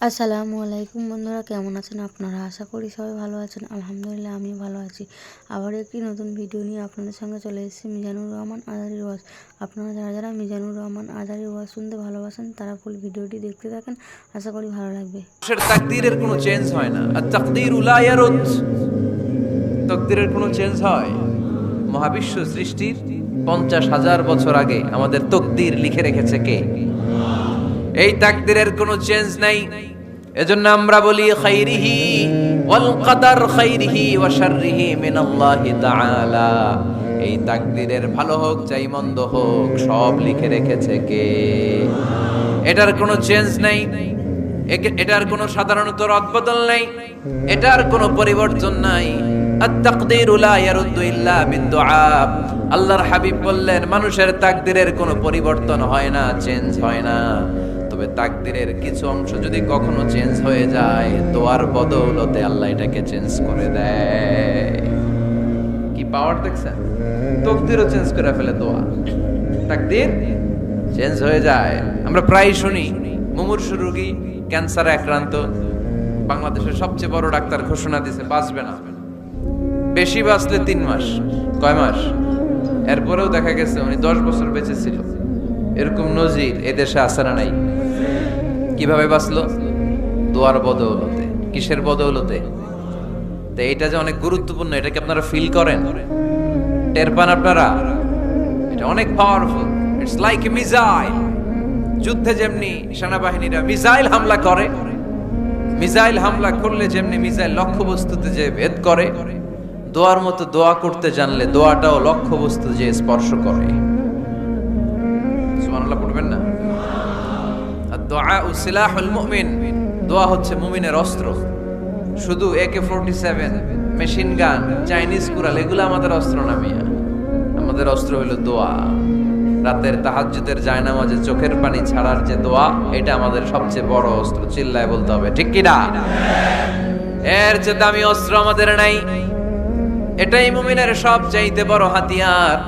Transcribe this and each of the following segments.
আসসালামু আলাইকুম বন্ধুরা, কেমন আছেন আপনারা? আশা করি সবাই ভালো আছেন। আলহামদুলিল্লাহ আমিও ভালো আছি। আবার একটি নতুন ভিডিও নিয়ে আপনাদের সঙ্গে চলে এসেছি মিজানুর রহমান আজারির ওয়াজ। আপনারা যারা যারা মিজানুর রহমান আজারির ওয়াজ শুনতে ভালোবাসেন তারা ফুল ভিডিওটি দেখতে থাকেন, আশা করি ভালো লাগবে। তাকদীরের কোনো চেঞ্জ হয় না। আর তাকদীরু লা ইয়ারুদ, তাকদীরের কোনো চেঞ্জ হয়? মহাবিশ্ব সৃষ্টির 50,000 বছর আগে আমাদের তাকদীর লিখে রেখেছে কে? এই তাকদীরের কোনো চেঞ্জ নাই। এজন্য আমরা বলি খাইরিহি ওয়াল কদর, খাইরিহি ওয়া শাররিহি মিনাল্লাহি তাআলা। এই তাকদীরের ভালো হোক চাই মন্দ হোক সব লিখে রেখেছে কে? এটার কোনো চেঞ্জ নাই, এটার কোনো সাধারণত রদবদল নাই, এটার কোনো পরিবর্তন নাই। আত-তাকদীরু লা ইয়ারুদ্দু ইল্লা বিদ-দুআ। আল্লাহর হাবিব বললেন মানুষের তাকদীরের কোনো পরিবর্তন হয় না, চেঞ্জ হয় না। তবে তাকদীরের কিছু অংশ যদি কখনো চেঞ্জ হয়ে যায়, দোয়ার বদৌলতে আল্লাহ এটাকে চেঞ্জ করে দেয়। কি পাওয়ার দেখছেন? তাকদীরও চেঞ্জ করে ফেলে দোয়া, তাকদীর চেঞ্জ হয়ে যায়। আমরা প্রায় শুনি মুমূর্ষু রোগী, ক্যান্সারে আক্রান্ত, বাংলাদেশের সবচেয়ে বড় ডাক্তার ঘোষণা দিয়েছে বাঁচবে না, বেশি বাঁচলে 3 মাস। কয় মাস? এরপরেও দেখা গেছে উনি 10 বছর বেঁচে ছিল। এরকম নজির এদেশে আছে না নাই? কিভাবে বাঁচলো? দোয়ার বদৌলতে। কিসের বদৌলতে? তো এইটা যে অনেক গুরুত্বপূর্ণ, এটা কি আপনারা ফিল করেন, টের পান আপনারা? এটা অনেক powerful. It's like a missile. যুদ্ধে যেমনি সেনাবাহিনীরা মিসাইল হামলা করে, মিসাইল হামলা করলে যেমনি মিসাইল লক্ষ্যবস্তুতে যে ভেদ করে, দোয়ার মতো দোয়া করতে জানলে দোয়াটাও লক্ষ্যবস্তু যে স্পর্শ করে। সুবহানাল্লাহ পড়বেন না? আর-দুআউ সিলাহুল মুমিন। দোয়া হচ্ছে মুমিনের অস্ত্র। শুধু AK-47, মেশিন গান, চাইনিজ কুড়াল এগুলো আমাদের অস্ত্র না মিয়া। আমাদের অস্ত্র হলো দোয়া। রাতের তাহাজ্জুদের জায়নামাজে চোখের পানি ছাড়ার যে দোয়া, এটা আমাদের সবচেয়ে বড় অস্ত্র। চিল্লায় বলতে হবে ঠিক কি না? এর চেয়ে দামি অস্ত্র আমাদের নাই। এটাই মুমিনের সবচাইতে বড় হাতিয়ার।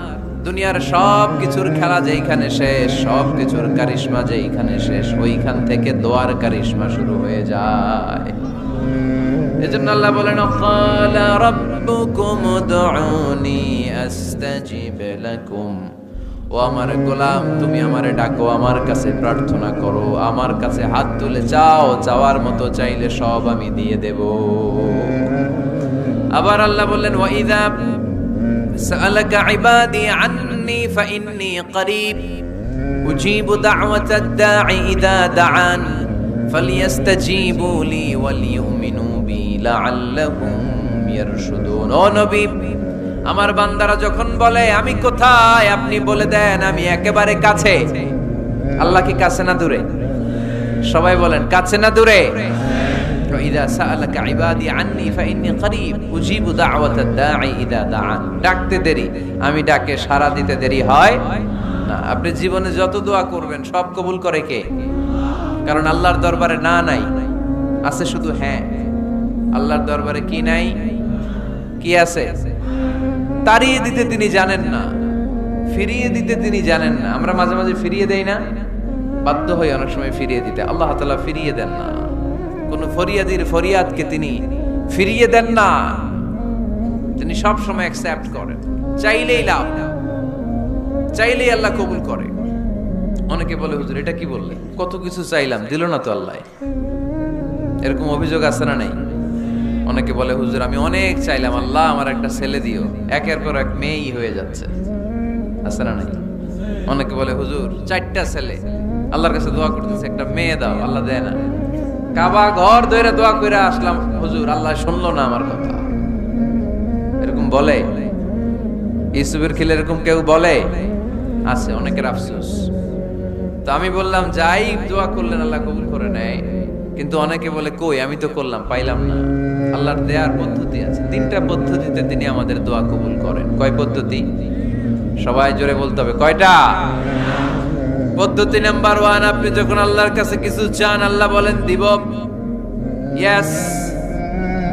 দুনিয়ার সব কিছুর খেলা যেইখানে শেষ, সব কিছুর কারিশমা যেইখানে শেষ, ওইখান থেকে দোয়ার কারিশমা শুরু হয়ে যায়। এজন্য আল্লাহ বলেন ক্বালা রাব্বুকুম উদউনি আস্তাজিব লাকুম। ও আমার গোলাম, তুমি আমারে ডাকো, আমার কাছে প্রার্থনা করো, আমার কাছে হাত তুলে চাও, চাওয়ার মতো চাইলে সব আমি দিয়ে দেব। আবার আল্লাহ বললেন ওয়া ইযা সাআলাকা ইবাদি আন্নী ফাইন্নী করিব উজিবু দাওয়াতাদ দাঈ ইযা দাআন ফালইস্তাজিবু লি ওয়ালিউমিনু বি লাআল্লাহুম ইয়ারশুদুন। ও নবী, আমার বান্দারা যখন বলে আমি কোথায়, আপনি বলে দেন আমি একেবারে কাছে। আল্লাহ কি কাছে না দূরে? সবাই বলেন কাছে না দূরে? ইযা সাআলাকা ইবাদি আন্নী ফাইন্নী করিব উজিবু দাওয়াতাদ দাঈ ইযা দাআন। ডাকতে দেরি, আমি ডাকে সাড়া দিতে দেরি হয় না। আপনি জীবনে যত দোয়া করবেন সব কবুল করে কে? কারণ আল্লাহর দরবারে না নাই, আছে শুধু হ্যাঁ। আল্লাহর দরবারে কি নাই? কি আছে? তাড়িয়ে দিতে তিনি জানেন না, ফিরিয়ে দিতে তিনি জানেন না। আমরা মাঝে মাঝে ফিরিয়ে দেই না, বাধ্য হই অনেক সময় ফিরিয়ে দিতে। আল্লাহ তাআলা ফিরিয়ে দেন না। কোন ফরিয়াদির ফরিয়াদকে তিনি ফিরিয়ে দেন না, তিনি সব সময় অ্যাকসেপ্ট করেন। চাইলেই লাভ, চাইলেই আল্লাহ কবুল করে। অনেকে বলে হুজুর এটা কি বললে, কত কিছু চাইলাম দিল না তো আল্লাহ। এরকম অভিযোগ আছে না নাই? অনেকে বলে হুজুর আমি অনেক চাইলাম, আল্লাহ আমার একটা ছেলে দিও, একের পর এক মেয়েই হয়ে যাচ্ছে। আছে না নাই? অনেকে বলে হুজুর 4টা ছেলে, আল্লাহর কাছে দোয়া করতেছে একটা মেয়ে দাও, আল্লাহ দেয় না। কাবা ঘর ধরে দোয়া করে আসলাম, হুজুর আল্লাহ শুনলো না আমার কথা। এরকম বলে? ইউসুফের খিলে এরকম কেউ বলে? আছে, অনেকের আফসোস। তো আমি বললাম যাই দোয়া করলেন আল্লাহ কবুল করে নেয়, কিন্তু অনেকে বলে কই আমি তো করলাম পাইলাম না। আল্লাহর দেয়ার পদ্ধতি আছে, 3টা পদ্ধতিতে তিনি আমাদের দোয়া কবুল করেন। কয় পদ্ধতি? সবাই জোরে বলতে হবে, কয়টা? পদ্ধতি নাম্বার 1, আপনি যখন আল্লাহর কাছে কিছু চান আল্লাহ বলেন দিব, ইয়েস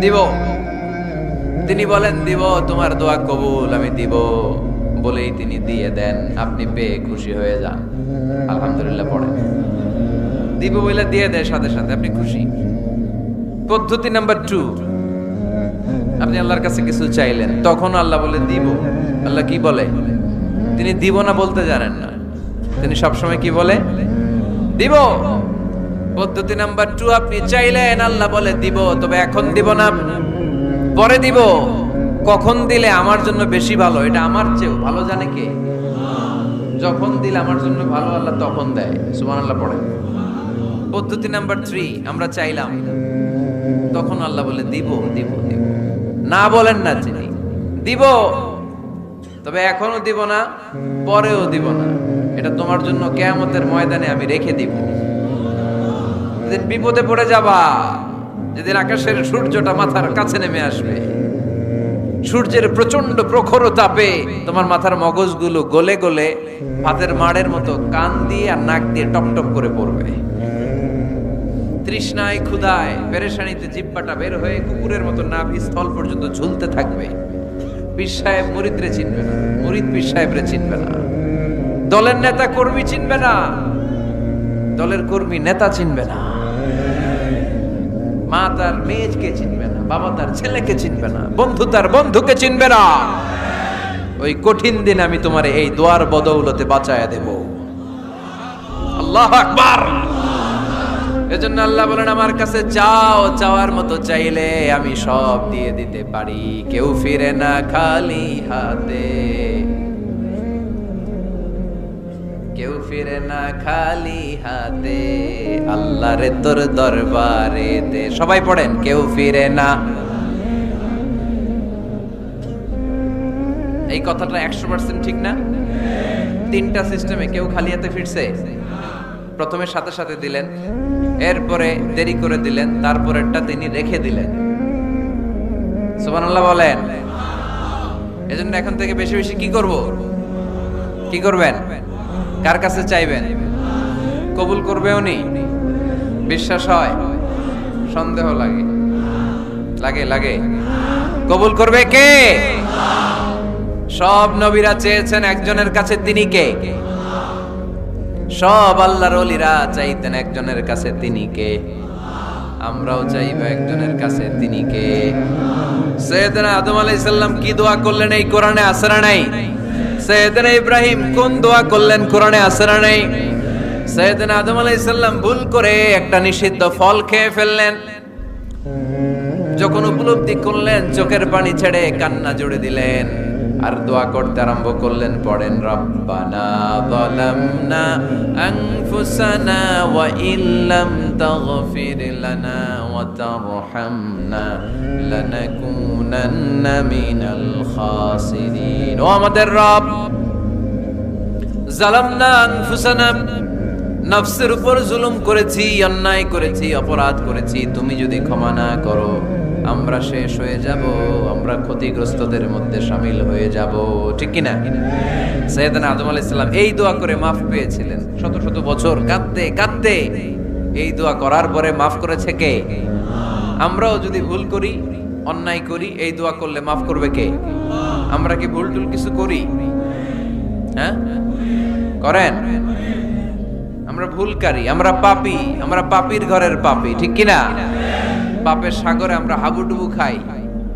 দিব। তিনি বলেন দিব, তোমার দোয়া কবুল, আমি দিব বলেই তিনি দিয়ে দেন। আপনি পেয়ে খুশি হয়ে যান, আলহামদুলিল্লাহ পড়েন। দিব বলে দিয়ে দেয় সাথে সাথে, আপনি খুশি। পদ্ধতি নাম্বার 2, আপনি আল্লাহর কাছে কিছু চাইলেন, তখন আল্লাহ বলে দিব। আল্লাহ কি বলে? তিনি দিব না বলতে জানেন না, তিনি সবসময় কি বলে? দিব। পদ্ধতি নাম্বার 2, আপনি চাইলেন, আল্লাহ বলে দিব, তবে এখন দিব না, পরে দিব। কখন দিলে আমার জন্য বেশি ভালো, এটা আমার চেয়েও ভালো জানে কে? যখন দিলে আমার জন্য ভালো আল্লাহ তখন দেয়। সুবহানাল্লাহ পড়েন। পদ্ধতি নাম্বার 3, আমরা চাইলাম, তখন আল্লাহ বলে দিব দিব দিব। না বলেন না তিনি, দিব, তবে এখনো দিব না, পরেও দিব না, এটা তোমার জন্য কিয়ামতের ময়দানে আমি রেখে দিব। যেদিন বিপদে পড়ে যাবা, যেদিন আকাশের সূর্যটা মাথার কাছে নেমে আসবে, সূর্যের প্রচন্ড প্রখর তাপে তোমার মাথার মগজগুলো গলে গলে ভাতের মাড়ের মতো কান দিয়ে আর নাক দিয়ে টপ টপ করে পড়বে। তৃষ্ণায় ক্ষুধায় পেরেশানিতে জিহ্বাটা বের হয়ে কুকুরের মতো নাভি স্থল পর্যন্ত ঝুলতে থাকবে। পীর সাহেব মুরিদরে চিনবে না, মুরিদ পীর সাহেবরে চিনবে না, দলের নেতা কর্মী চিনবে না, দলের কর্মী নেতা চিনবে না, মা তার মেয়েকে চিনবে না, বাবা তার ছেলেকে চিনবে না, বন্ধু তার বন্ধুকে চিনবে না। ওই কঠিন দিন আমি তোমার এই দোয়ার বদৌলতে বাঁচায়া দেব। আল্লাহু আকবার। এজন্য আল্লাহ বলেন, আমার কাছে চাও, চাওয়ার মতো চাইলে আমি সব দিয়ে দিতে পারি। কেউ ফিরে না খালি হাতে, কেউ ফিরে না খালি হাতে, আল্লাহরে তোর দরবারে দে। সবাই পড়েন, কেউ ফিরে না। এই কথাটা 100% ঠিক না? 3টা সিস্টেমে কেউ খালি হাতে ফিরছে? প্রথমে সাথে সাথে দিলেন, এরপরে দেরি করে দিলেন, তারপরেরটা তিনি রেখে দিলেন। সুবহানাল্লাহ বলেন। এজন্য এখন থেকে বেশি বেশি কি করব? কি করবেন? কার কাছে চাইবেন? কবুল করবে উনি? বিশ্বাস হয়? সন্দেহ লাগে? লাগে লাগে? কবুল করবে কে? সব নবীরা চেয়েছেন একজনের কাছে, তিনি কে? সব আল্লাহর ওলিরা চাইতেন একজনের কাছে, তিনি কে? আমরাও চাইবো একজনের কাছে, তিনি কে? সাইয়েদনা আদম আলাইহিস সালাম কি দোয়া করলেন এই কোরআনে আছে না নাই? সাইয়েদনা ইব্রাহিম কোন দোয়া করলেন কোরআনে আছে না নাই? সাইয়েদনা আদম আলাইহিস সালাম ভুল করে একটা নিষিদ্ধ ফল খেয়ে ফেললেন, যখন উপলব্ধি করলেন চোখের পানি ছেড়ে কান্না জুড়ে দিলেন আর দোয়া করতে আরম্ভ করলেন। পড়েন, রব্বানা যালামনা আনফুসানা ওয়া ইল্লাম তাগফির লানা ওয়া তারহামনা লানাকুনান্না মিনাল খাসিরিন। ও আমাদের রব, যালামনা আনফুসানা, নফসের উপর জুলুম করেছি, অন্যায় করেছি, অপরাধ করেছি, তুমি যদি ক্ষমা না করো আমরা শেষ হয়ে যাব, আমরা ক্ষতিগ্রস্তদের মধ্যে শামিল হয়ে যাব। ঠিক কিনা? সাইয়েদনা আদম আলাইহিস সালাম এই দোয়া করে মাফ পেয়েছিলেন। শত শত বছর কাঁদতে কাঁদতে এই দোয়া করার পরে মাফ করেছে কে? আমরাও যদি ভুল করি, অন্যায় করি, এই দোয়া করলে মাফ করবে কে? আমরা কি ভুল টুল কিছু করি? হ্যাঁ, করেন? আমরা ভুলকারী, আমরা পাপী, আমরা পাপীর ঘরের পাপী। ঠিক কিনা? পাপের সাগরে আমরা হাবুডুবু খাই,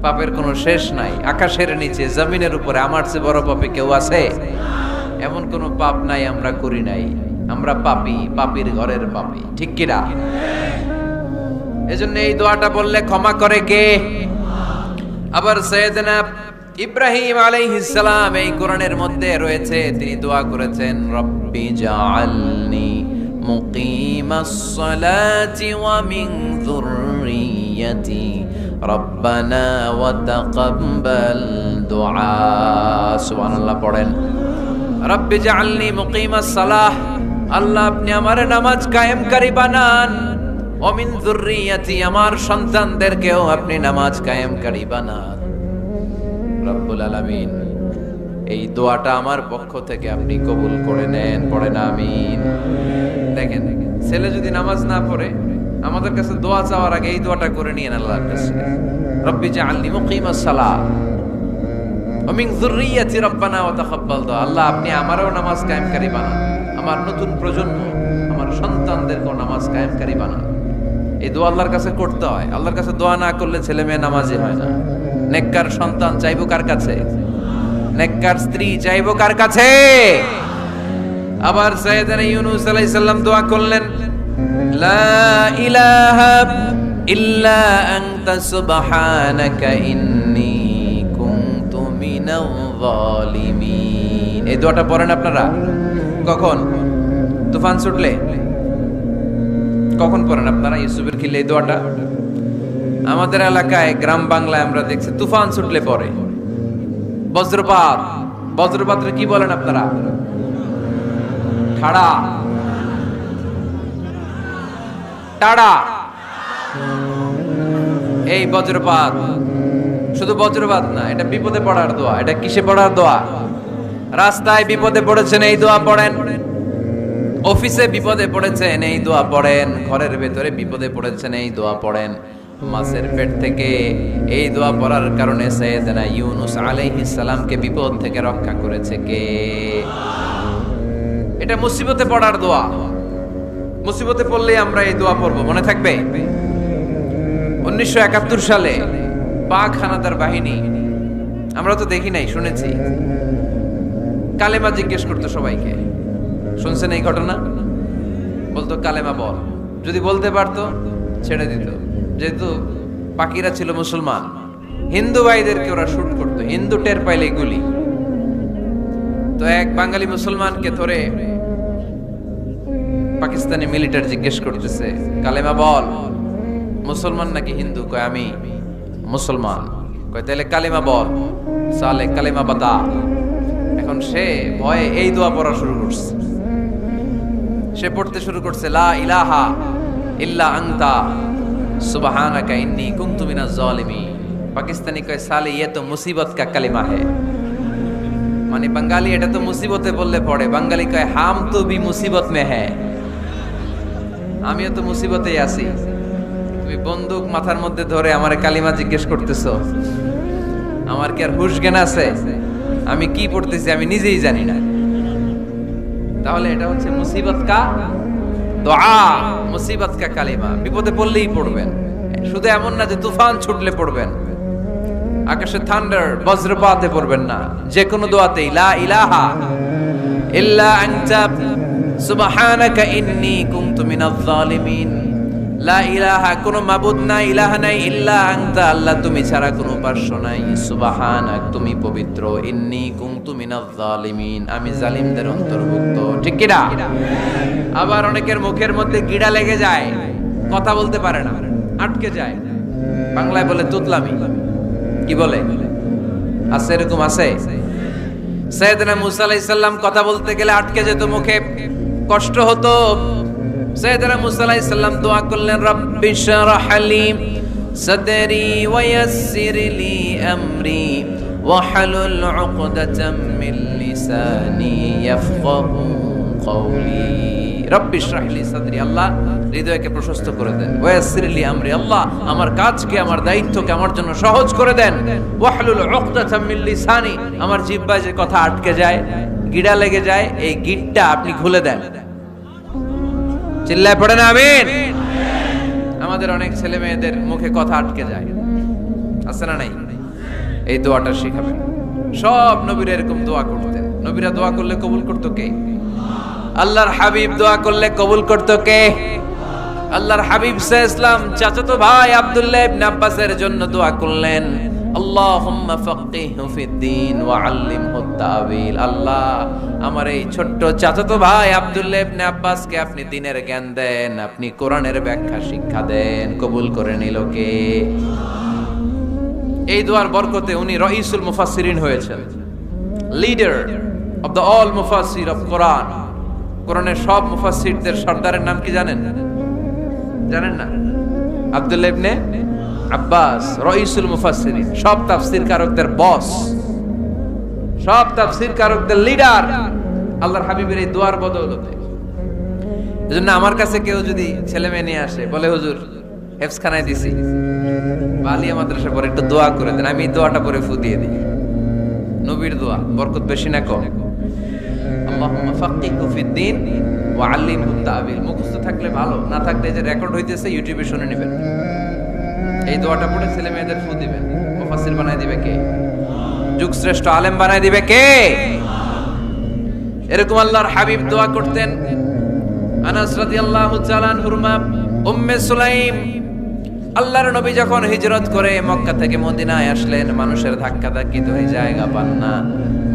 পাপের কোনো শেষ নাই। আকাশের নিচে, জমিনের উপরে আমার চেয়ে বড় পাপী কেউ আছে? এমন কোনো পাপ নাই আমরা করি নাই। আমরা পাপী, পাপীর ঘরের পাপী। ঠিক কিনা? এজন্য এই দোয়াটা বললে ক্ষমা করে কে? আবার সাইয়েদনা ইব্রাহিম আলাইহিস সালাম এই কোরআনের মধ্যে রয়েছে, তিনি দোয়া করেছেন, রব্বি জাআলনি মুকিমাস সালাতি ওয়া মিন যুররিয়্যাতি রব্বানা ওয়া তাকাব্বাল দুআ। সুবহানাল্লাহ পড়েন, রব্বি জাআলনি মুকিমাস সালাহ, আল্লাহ আপনি আমার নামাজ কায়েমকারী বানান, ওয়া মিন যুররিয়্যাতি, আমার সন্তানদেরকেও আপনি নামাজ কায়েমকারী বানান। রব্বুল আলামিন, এই দোয়াটা আমার পক্ষ থেকে আপনি কবুল করে নেন। পড়েন আমিন। দেখেন, ছেলে যদি নামাজ না পড়ে আমাদের কাছে দোয়া চাওয়ার আগে এই দোয়াটা করে নিয়েন আল্লাহর কাছে, রব্বি জাআলনি মুকিমাস সালাহ ওয়া মিন যুররিয়্যাতি রব্বানা ওয়া তাকাব্বাল দুআ। আল্লাহ আপনি আমারও নামাজ কায়েমকারী বানান, আমার নতুন প্রজন্ম, আমার সন্তানদেরকে নামাজ কায়েমকারী বানান। এই দোয়া আল্লাহর কাছে করতে হয়। আল্লাহর কাছে দোয়া না করলে ছেলে মেয়ে নামাজি হয় না। নেককার সন্তান চাইবো কার কাছে? নেককার স্ত্রী চাইবো কার কাছে? আবার সাইয়েদনা ইউনূস আলাইহিস সালাম দোয়া করলেন, লা ইলাহা ইল্লা আনতা সুবহানাকা ইন্নী কুনতু মিনাল যালিমিন। এই দোয়াটা পড়েন আপনারা? কখন? তুফান ছুটলে? কখন পড়েন আপনারা ইউসুফের খিলে এই দোয়াটা? আমাদের এলাকায় গ্রাম বাংলায় আমরা দেখছি তুফান ছুটলে পড়ে। বজ্রপাত, বজ্রপাতের কি বলেন আপনারা? ঠাড়া, টাড়া। এই বজ্রপাত শুধু বজ্রপাত না, এটা বিপদে পড়ার দোয়া। এটা কিসে পড়ার দোয়া? রাস্তায় বিপদে পড়েছেন এই দোয়া পড়েন, অফিসে বিপদে পড়েছেন এই দোয়া পড়েন, ঘরের ভেতরে বিপদে পড়েছেন এই দোয়া পড়েন। মাছের পেট থেকে এই দোয়া পড়ার কারণে সাইয়েদনা ইউনূস আলাইহিস সালামকে বিপদ থেকে রক্ষা করেছে কে? এটা মুসিবতে পড়ার দোয়া। মুসিবতে পড়লে আমরা এই দোয়া পড়বো, মনে থাকবে? 1971 সালে পাক হানাদার বাহিনী, আমরা তো দেখি নাই, শুনেছি, কালেমা জিজ্ঞেস করতো সবাইকে। শুনছেন এই ঘটনা? বলতো কালেমা বল, যদি বলতে পারতো ছেড়ে দিত। যেহেতু পাকিরা ছিল মুসলমান, হিন্দু ভাইদেরকে ওরা শুট করতো, হিন্দু টের পাইলে গুলি। তো এক বাঙালি মুসলমানকে ধরে পাকিস্তানি মিলিটারি জিজ্ঞেস করতেছে, কালেমা বল, মুসলমান নাকি হিন্দু? কয় আমি মুসলমান। কয় তাহলে কালেমা বল, সালে কালেমা বাতা। এখন সে ভয়ে এই দোয়া পড়া শুরু করছে। সে পড়তে শুরু করছে, লা ইলাহা ইল্লা আনতা সুবহানাকা ইন্নী কুনতু মিনাজ জালিমিন। পাকিস্তানি কয় সালে ये तो मुसीबत का कलिमा है। মানে বাঙালি এটা তো মুসিবতে বললে পড়ে, বাঙালি কয় হাম তো ভি মুসিবত মে হ্যায়, আমিও তো মুসিবতেই আছি। তুমি বন্দুক মাথার মধ্যে ধরে আমারে কালিমা জিজ্ঞেস করতেছো, আমার কি আর হুশ জ্ঞান আছে? আমি কি পড়তেছি আমি নিজেই জানি না। তাহলে এটা হচ্ছে মুসিবত কা দোয়া, মুসিবত কা কালিমা। বিপদে পড়লেই পড়বেন, শুধু এমন না যে তুফান ছুটলে পড়বেন, আকাশে থান্ডার বজ্রপাতে পড়বেন না। যে কোনো দোয়াতেই লা ইলাহা ইল্লা আনতা সুবহানাকা ইন্নী কুনতু মিনাজ জালিমিন। লা ইলাহা, কোনো মাবুদ নাই, ইলাহা নাই, ইল্লা আনতা, আল্লাহ তুমি ছাড়া কোনো উপাস্য নাই, সুবহানাক, তুমি পবিত্র, ইন্নী কুনতু মিনাজ জালিমিন, আমি জালিমদের অন্তর্ভুক্ত। ঠিক কি না? আবার অনেকের মুখের মধ্যে গিড়া লেগে যায়, কথা বলতে পারে না, আটকে যায়। বাংলায় বলে তুতলামি। কি বলে? আছে, এরকম আছে। সাইয়েদনা মুসা আলাইহিস সালাম কথা বলতে গেলে আটকে যেত, মুখে কষ্ট হতো। সাইয়েদনা মুসা আলাইহিস সালাম দোয়া করলেন, রাব্বি শরহ লি সাদরি ওয়া ইয়াসসির লি আমরি ওয়াহলুল উকদাতাম মিন লিসানি ইয়াফকাহু কওলি। রাব্বি শরহ লি সাদরি, আল্লাহ হৃদয়কে প্রশস্ত করে দেন। ওয়া ইয়াসসির লি আমরি, আল্লাহ আমার কাজকে, আমার দায়িত্বকে আমার জন্য সহজ করে দেন। ওয়াহলুল উকদাতাম মিন লিসানি, আমার জিহ্বায় যে কথা আটকে যায়, গিড়া লেগে যায়, এই গিটটা আপনি খুলে দেন। চিল্লায় পড়েন আমিন। আমাদের অনেক ছেলে মেয়েদের মুখে কথা আটকে যায়, আছে না নাই? এই দোয়াটা শিখাবেন। সব নবীরা এরকম দোয়া করতেন। নবীরা দোয়া করলে কবুল করতো কে? আল্লাহর হাবিব দোয়া করলে কবুল করতো কে? আল্লাহর হাবিব সাল্লাল্লাহু আলাইহি ওয়াসাল্লাম চাচাতো ভাই আব্দুল্লাহ ইবনে আব্বাসের জন্য দোয়া করলেন, আল্লাহুম্মা ফাক্কিহহু ফিদ্দীন ওয়া আল্লিমহু তা'ওয়িল। আল্লাহ আমার এই ছোট্ট চাচাতো ভাই আব্দুল্লাহ ইবনে আব্বাসকে আপনি দ্বীনের জ্ঞান দেন, আপনি কোরআনের ব্যাখ্যা শিক্ষা দেন। কবুল করে নিল কে? এই দোয়ার বরকতে উনি রাইসুল মুফাসসিরিন হয়েছেন, লিডার অফ দ্য অল মুফাসসির অফ কোরআন। কোরআনের সব মুফাসসিরদের সর্দারের নাম কি জানেন? জানেন না? আব্দুল্লাহ ইবনে আব্বাস রাইসুল মুফাসসিরিন, সব তাফসীর কারকদের বস, সব তাফসীর কারকদের লিডার আল্লাহর হাবিবের এই দোয়ার বদৌলতে। এজন্য আমার কাছে কেউ যদি ছেলে মেয়ে নিয়ে আসে, বলে হুজুর হেফজখানায় দিছি, আলিয়া মাদ্রাসা পরে একটু দোয়া করে দেন, আমি দোয়াটা পরে ফু দিয়ে দিই। নবীর দোয়া, বরকত বেশি না কম? আল্লাহুম্মা ফাক্কিহহু ফিদ্দীন ওয়া আল্লিমহুত তাবিল। মুখস্থ থাকলে ভালো, না থাকলে যে রেকর্ড হইতেছে ইউটিউবে শুনে নেবেন। এই দোয়াটা পড়ে ছেলে মেয়েদের ফু দিবেন। মুফাসসির বানায় দিবে কে? যুগশ্রেষ্ঠ আলেম বানায় দিবে কে? এরকম আল্লাহর হাবিব দোয়া করতেন। আনাস রাদিয়াল্লাহু তাআলা আনহুর মা উম্মে সুলাইম, আল্লাহর নবী যখন হিজরত করে মক্কা থেকে মদিনায় আসলেন, মানুষের ধাক্কাধাক্কিতে ওই জায়গা পান না।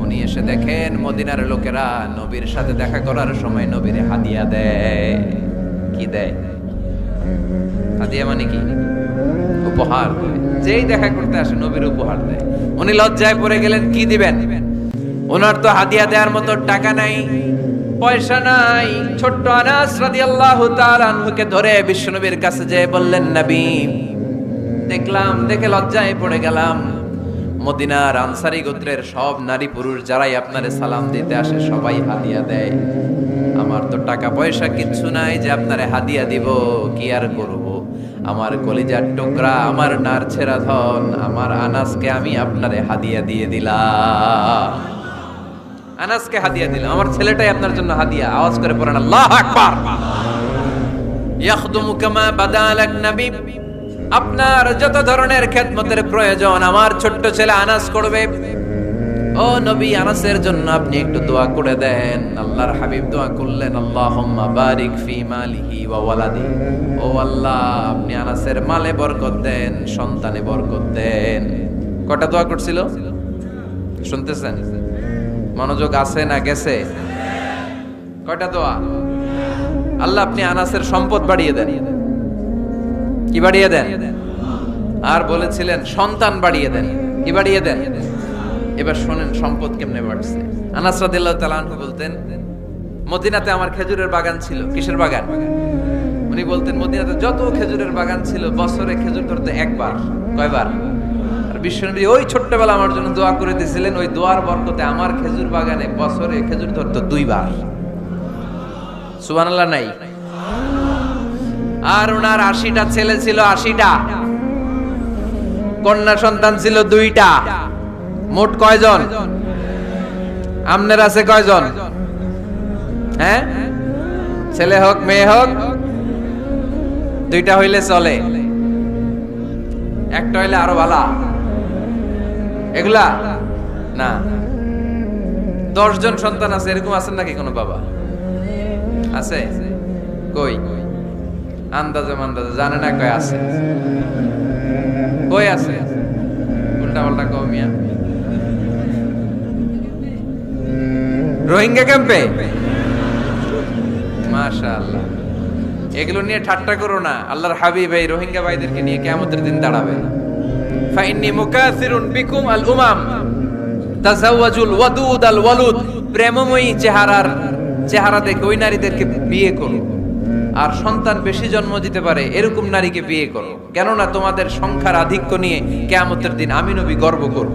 উনি এসে দেখেন মদিনার লোকেরা নবীর সাথে দেখা করার সময় নবীরে হাদিয়া দেয়। কি দেয়? হাদিয়া মানে কি? উপহার দেয়। যেই দেখা করতে আসে নবীর উপহার দেয়। উনি লজ্জায় পড়ে গেলেন, কি দিবেন? ওনার তো হাদিয়া দেওয়ার মতো টাকা নাই, পয়সা নাই। ছোট্ট আনাস রাদিয়াল্লাহু তাআলা আনহুকে ধরে বিশ্বনবীর কাছে যেয়ে বললেন, নবী দেখলাম, দেখে লজ্জায় পড়ে গেলাম, মদিনার আনসারী গোত্রের সব নারী পুরুষ যারাই আপনারে সালাম দিতে আসে সবাই হাদিয়া দেয়। আমার তো টাকা পয়সা কিচ্ছু নাই যে আপনারে হাদিয়া দিব, কি আর করব। আমার কলিজার টুকরা, আমার নারছেরা ধন, আমার আনাসকে আমি আপনারে হাদিয়া দিয়ে দিলাম। আনাসকে হাদিয়া দিলাম, আমার ছেলেটাই আপনার জন্য হাদিয়া। আওয়াজ করে পড়েন আল্লাহু আকবার। ইয়াখদুমু কামা বাদালাক নবী, আপনার যত ধরনের খেদমতের প্রয়োজন আমার ছোট্ট ছেলে আনাস করবে। ও নবী, আনাসের জন্য আপনি একটু দোয়া করে দেন। আল্লাহর হাবিব দোয়া করলেন, আল্লাহুম্মা বারিক ফি মালিহি ওয়া ওয়ালাদি। ও আল্লাহ, আপনি আনাসের মালে বরকত দেন, সন্তানে বরকত দেন। কটা দোয়া করছিল শুনতেছেন? মনোযোগ আছে না গেছে? কয়টা দোয়া? আল্লাহ আপনি আনাসের সম্পদ বাড়িয়ে দেন। কি বাড়িয়ে দেন? আর বলেছিলেন সন্তান বাড়িয়ে দেন। কি বাড়িয়ে দেন? এবার শোনেন সম্পদ কেমনে বাড়ছে। আনাস রাদিয়াল্লাহু তাআলা আনহু বলতেন, মদিনাতে আমার খেজুরের বাগান ছিল। কিসের বাগান? উনি বলতেন মদিনাতে যত খেজুরের বাগান ছিল বছরে খেজুর ধরতে একবার। কয়বার? আর বিশ্বনবী ওই ছোট্টবেলা আমার জন্য দোয়া করে দিয়েছিলেন, ওই দোয়ার বরকতে আমার খেজুর বাগানে বছরে খেজুর ধরতো 2 বার। সুবহানাল্লাহ নাই? আর ওনার 80টা ছেলে ছিল, 80টা কন্যা সন্তান ছিল 2টা। মোট কয়জন? আমনের আছে কয়জন? হ্যাঁ, ছেলে হোক মেয়ে হোক 2টা হইলে চলে, একটা হইলে আরো ভালো। এগুলা না, 10 জন সন্তান আছে, এরকম আছেন নাকি কোনো বাবা? আছে? কই? আন্দাজে মান্দাজে জানে না কয় আছে। কই আছে? উল্টা পাল্টা কও মিয়া। রোহিঙ্গা ক্যাম্পে? মাশাআল্লাহ। এগুলো নিয়ে ঠাট্টা করো না। আল্লাহর হাবিব এই রোহিঙ্গা ভাইদেরকে নিয়ে কিয়ামতের দিন দাঁড়াবে। ফাইন্নী মুকাসিরুন বিকুম আল উমাম তাজাওয়াজুল ওয়াদুদ আল ওয়ালুদ। প্রেমময়ী চেহারা দেখে ওই নারীদেরকে বিয়ে করো, আর সন্তান বেশি জন্ম দিতে পারে এরকম নারীকে বিয়ে করো। কেননা তোমাদের সংখ্যার আধিক্য নিয়ে কিয়ামতের দিন আমি নবী গর্ব করব।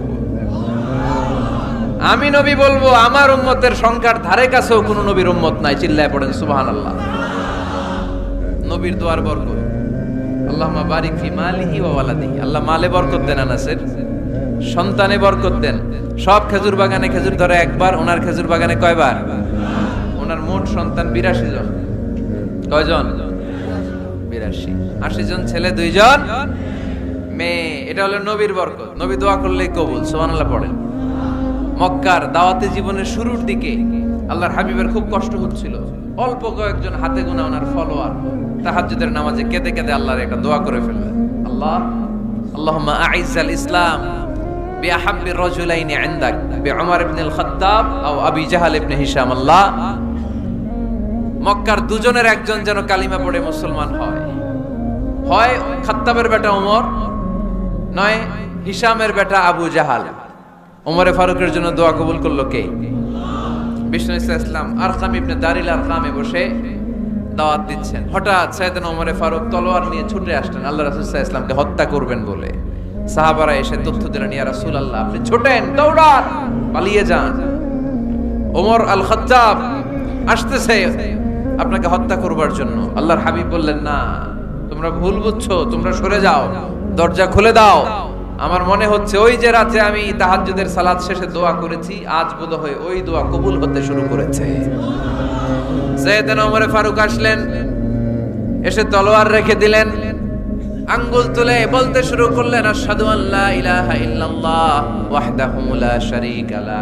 আমি নবী বলবো আমার উম্মতের সংখ্যার ধারে কাছেও কোনো নবীর উম্মত নাই। চিল্লায় পড়েন সুবহানাল্লাহ। নবীর দোয়ার বরকত। আল্লাহুম্মা বারিক ফি মালিহি ওয়া ওয়ালাদিহি। আল্লাহ মালে বরকত দেন, আনাসের সন্তানে বরকত দেন। সব খেজুর বাগানে খেজুর ধরে একবার, ওনার খেজুর বাগানে কয়বার? ওনার মোট সন্তান 82 জন। কয়জন? 82। 80 জন ছেলে, 2 জন মেয়ে। এটা হলো নবীর বরকত। নবী দোয়া করলেই কবুল। সুবহানাল্লাহ পড়েন। মক্কার দাওয়াতে জীবনের শুরুর দিকে আল্লাহর হাবিবের খুব কষ্ট হচ্ছিল। অল্প কয়েকজন হাতে গোনা ওনার ফলোয়ার তাহাজ্জুদের নামাজে কেঁদে কেঁদে আল্লাহর একটা দোয়া করে ফেললেন। আল্লাহুম্মা আইজ্জাল ইসলাম বিআহাব্বি রাজুলাইনি ইনদাক বিউমর ইবনে আল খাত্তাব আও আবি জাহাল ইবনে হিশাম। আল্লাহ, মক্কার দুজনের একজন যেন কালিমা পড়ে মুসলমান হয়। হয় খাত্তাবের বেটা ওমর, নয় হিশামের বেটা আবু জাহাল। ওমরে ফারুকের জন্য দোয়া কবুল করলো কে? বিষ্ণু ইসলাম আরকাম ইবনে দারিল আরকামে বসে দাওয়াত দিচ্ছেন। হঠাৎ সাইয়েদনা ওমরে ফারুক তলোয়ার নিয়ে ছুটে আসলেন আল্লাহ রাসূল সাল্লাল্লাহু আলাইহি ওয়াসাল্লামকে হত্যা করবেন বলে। সাহাবারা এসে তথ্য দিলেন, ইয়া রাসূলুল্লাহ আপনি ছোটেন, দৌড়ান, পালিয়ে যান। ওমর আল খাত্তাব আসতেছে আপনাকে হত্যা করবার জন্য। আল্লাহর হাবিব বললেন, না, তোমরা ভুল বুঝছো, তোমরা সরে যাও, দরজা খুলে দাও। আমার মনে হচ্ছে ওই যে রাতে আমি তাহাজ্জুদের সালাত শেষে দোয়া করেছি, আজ বোধহয় ওই দোয়া কবুল হতে শুরু করেছে। সাইয়েদনা ওমর ফারুক আসলেন, এসে তলোয়ার রেখে দিলেন, আঙ্গুল তুলে বলতে শুরু করলেন, আশহাদু আল্লা ইলাহা ইল্লাল্লাহ ওয়াহদাহু লা শারীকা লা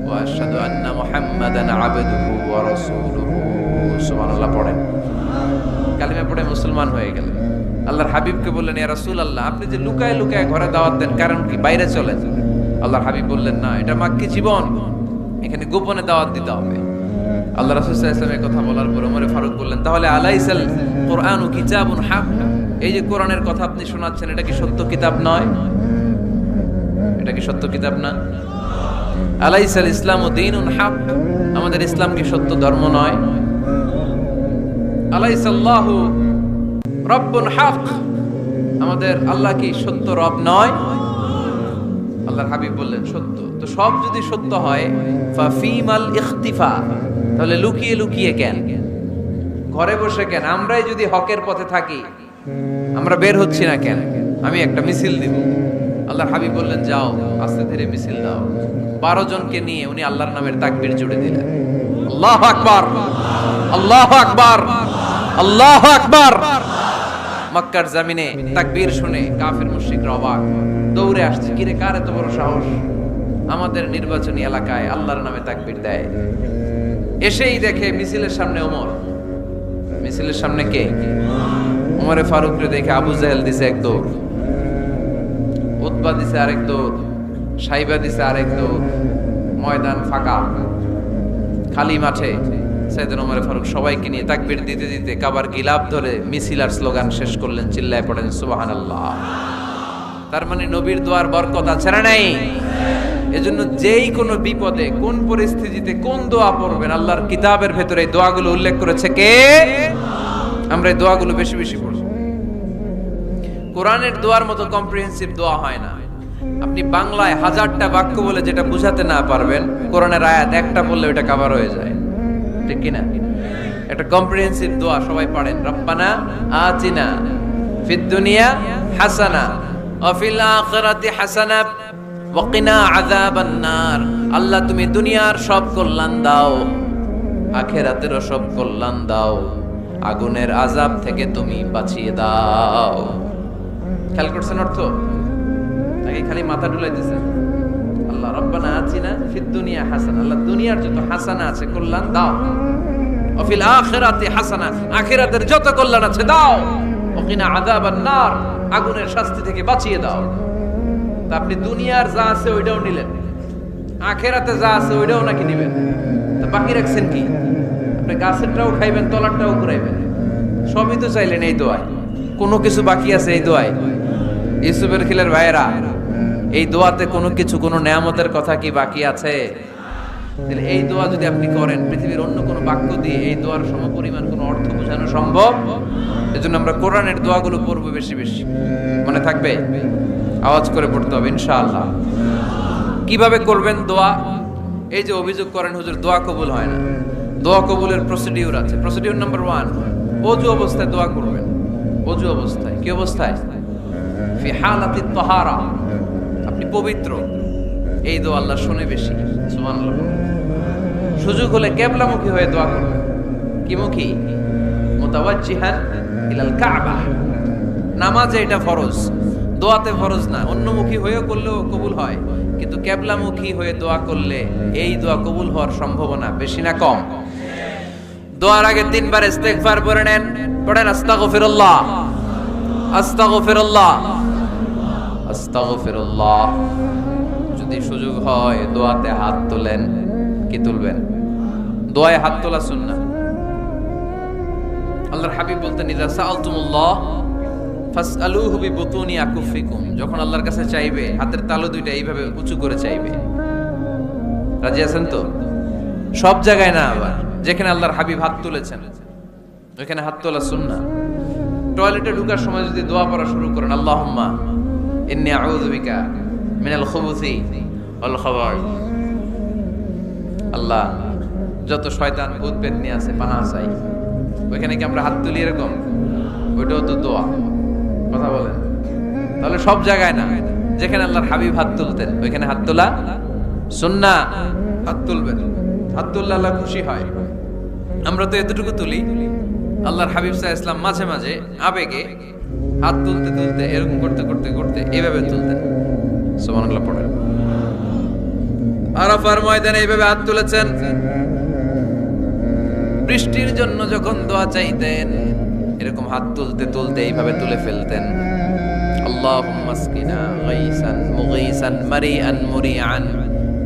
ওয়া আশহাদু আন্না মুহাম্মাদান আবদুহু ওয়া রাসূলুহু। সুবহানাল্লাহ পড়েন। কালিমা পড়ে মুসলমান হয়ে গেলেন। আল্লাহর হাবিবকে বললেন, ইয়া রাসূলুল্লাহ, আপনি যে লুকায় লুকায় ঘরে দাওয়াত দেন, কারণ কি বাইরে চলেন? আল্লাহর হাবিব বললেন, না, এটা মাক্কি জীবন, এখানে গোপনে দাওয়াত দিতে হবে। আল্লাহ রাসূল সাল্লাল্লাহু আলাইহি ওয়াসাল্লামের কথা বলার পর ওমর ফারুক বললেন, তাহলে আলাইসাল কুরআনু কিতাবুন হক, এই যে কোরআনের কথা আপনি শোনাচ্ছেন, এটা কি সত্য কিতাব নয়? এটা কি সত্য কিতাব না? আলাইসাল ইসলামু দীনুন হক, আমাদের ইসলাম কি সত্য ধর্ম নয়? আলাইসাল্লাহু রব্বুন হক, আমাদের আল্লাহ কি সত্য রব নয়? আল্লাহর হাবিব বললেন, সত্য। তো সব যদি সত্য হয়, ফাফিমাল ইখতিফা, তাহলে লুকিয়ে লুকিয়ে কেন, ঘরে বসে কেন? আমরাই যদি হকের পথে থাকি, আমরা বের হচ্ছি না কেন? আমি একটা মিছিল দিব। আল্লাহর হাবিব বললেন, যাও আস্তে ধীরে মিছিল দাও। 12 জনকে নিয়ে উনি আল্লাহর নামের তাকবীর জুড়ে দিলেন। আল্লাহু আকবার, আল্লাহু আকবার, আল্লাহু আকবার। মক্কার জমিনে তাকবীর শুনে কাফের মুশরিকরা অবাক, দৌড়ে আসছে, কিরে কার এত বড় সাহস আমাদের নির্বাচনী এলাকায় আল্লাহর নামে তাকবীর দেয়। এসেই দেখে মিছিলের সামনে ওমর। মিছিলের সামনে কে? ওমরে ফারুককে দেখে আবু জাহেল দিছে এক দৌড়, উতবা দিছে আরেক দৌড়, সাইবা দিছে আরেক দৌড়। ময়দান ফাঁকা, খালি মাঠে সাইয়েদনা ওমর ফারুক সবাইকে নিয়ে তাকবীর দিতে দিতে কাবার গিলাফ ধরে মিছিল আর স্লোগান শেষ করলেন। চিল্লায় পড়েন সুবহানাল্লাহ। তার মানে নবীর দোয়ার বরকত আছে না নাই? এজন্য যেই কোনো বিপদে, কোন পরিস্থিতিতে কোন দোয়া পড়বেন, আল্লাহর কিতাবের ভেতরে এই দোয়াগুলো উল্লেখ করেছে কে? আমরা এই দোয়াগুলো বেশি বেশি পড়ব। কোরআনের দোয়ার মতো কম্প্রিহেন্সিভ দোয়া হয় না। আপনি বাংলায় 1000টা বাক্য বলে যেটা বুঝাতে না পারবেন, কোরআনের আয়াত একটা বললে ওটা কভার হয়ে যায়, ঠিক কি না? একটা কম্প্রিহেন্সিভ দোয়া সবাই পড়েন, রব্বানা আতিনা ফিদ দুনিয়া হাসানা ওয়া ফিল আখিরাতি হাসানা ওয়া কিনা আযাবান নার। আল্লাহ তুমি দুনিয়ার সব কল্যাণ দাও, আখিরাতেরও সব কল্যাণ দাও, আগুনের আযাব থেকে তুমি বাঁচিয়ে দাও। খেয়াল করছেন অর্থ? আগে খালি মাথা ডুলাই দিয়েছেন। আল্লাহ রব্বানা আতিনা ফিদ দুনিয়া হাসানা, আল্লাহ দুনিয়ার যত হাসানা আছে কল্যাণ দাও, ওয়া ফিল আখিরাতি হাসানা, আখিরাতের যত কল্যাণ আছে দাও, ওয়া কিনা আযাবান নার, আগুনের শাস্তি থেকে বাঁচিয়ে দাও। তা আপনি দুনিয়ার যা আছে ওইটাও নিলেন, আখিরাতে যা আছে ওইটাও নাকি নিবেন? তা বাকি রাখছেন কি? আপনি গাছেরটাও খাইবেন, তলারটাও ঘুরাইবেন, সবই তো চাইলেন এই দোয়ায়। কোনো কিছু বাকি আছে এই দোয়ায়? ইউসুফের খিলের ভাইয়েরা, এই দোয়াতে কোনো কিছু, কোনো নেয়ামতের কথা কি বাকি আছে? তাহলে এই দোয়া যদি আপনি করেন, পৃথিবীর অন্য কোনো বাক্য দিয়ে এই দোয়ার সমপরিমাণ কোনো অর্থ বোঝানো সম্ভব? এজন্য আমরা কোরআনের দোয়াগুলো পড়বো বেশি বেশি। মনে থাকবে? আওয়াজ করে পড়তে হবে ইনশাআল্লাহ। কিভাবে করবেন দোয়া? এই যে অভিযোগ করেন হুজুর দোয়া কবুল হয় না, দোয়া কবুলের প্রসিডিউর আছে। প্রসিডিউর নাম্বার 1, ওযু অবস্থায় দোয়া করবেন। ওযু অবস্থায়, কি অবস্থায়? ফি হালাতিত তাহারা, আপনি পবিত্র, এই দোয়া আল্লাহ শুনে বেশি। সুবহানাল্লাহ। সুযোগ হলে কিবলামুখী হয়ে দোয়া করবেন। কি মুখী? মুতাওয়াজ্জিহান ইলাল কাবা। নামাজে এটা ফরজ, দোয়াতে ফরজ না। অন্যমুখী হয়েও করলেও কবুল হয়, কিন্তু কিবলামুখী হয়ে দোয়া করলে এই দোয়া কবুল হওয়ার সম্ভাবনা বেশি না কম? দোয়ার আগে 3 বার ইস্তেগফার পড়ে নেন। পড়েন আস্তাগফিরুল্লাহ, আস্তাগফিরুল্লাহ, আস্তাগফিরুল্লাহ। যদি সুযোগ হয় দোয়াতে হাত তোলেন। কি তুলবেন? দোয়ায় হাত তোলা সুন্নাহ। আল্লাহর হাবিব বলতেন, ইযা সাআলতুমুল্লাহ ফাসআলুহু বিবুতুনি আকুফিকুম, যখন আল্লাহর কাছে চাইবে হাতের তালু দুইটা এইভাবে উঁচু করে চাইবে। রাজি আছেন তো? সব জায়গায় না, আবার যেখানে আল্লাহর হাবিব হাত তুলেছেন ওখানে হাত তোলা সুন্নাহ। টয়লেটে ঢোকার সময় যদি দোয়া পড়া শুরু করেন, আল্লাহুম্মা ইন্নী আউযু বিকা মিনাল খুবুসি ওয়াল খাবাইস, আল্লাহ যত শয়তান ভূত পেতনি আছে পানাহ চাই। ওইখানে কি আমরা হাত তুলি এরকম? ওইটাও তো দোয়া। কথা বলেন? তাহলে সব জায়গায় না, যেখানে আল্লাহর হাবিব হাত তুলতেন ওইখানে হাত তোলা সুন্নাহ। হাত তুলবেন, হাত তুললে আল্লাহ খুশি হয়। আমরা তো এতটুকু তুলি, আল্লাহর হাবিব সাল্লাল্লাহু আলাইহি ওয়াসাল্লাম মাঝে মাঝে আবেগে হাত তুলতে তুলতে এরকম করতে করতে করতে এইভাবে তুলতেন। সুবহানাল্লাহ পড়েন। আরাফার ময়দানে এইভাবে হাত তুলেছেন। বৃষ্টির জন্য যখন দোয়া চাইতেন এরকম হাত তুলতে তুলতে এইভাবে তুলে ফেলতেন। আল্লাহুম্মা আসকিনা গাইসান মুগীসান মারিআন মুরিআন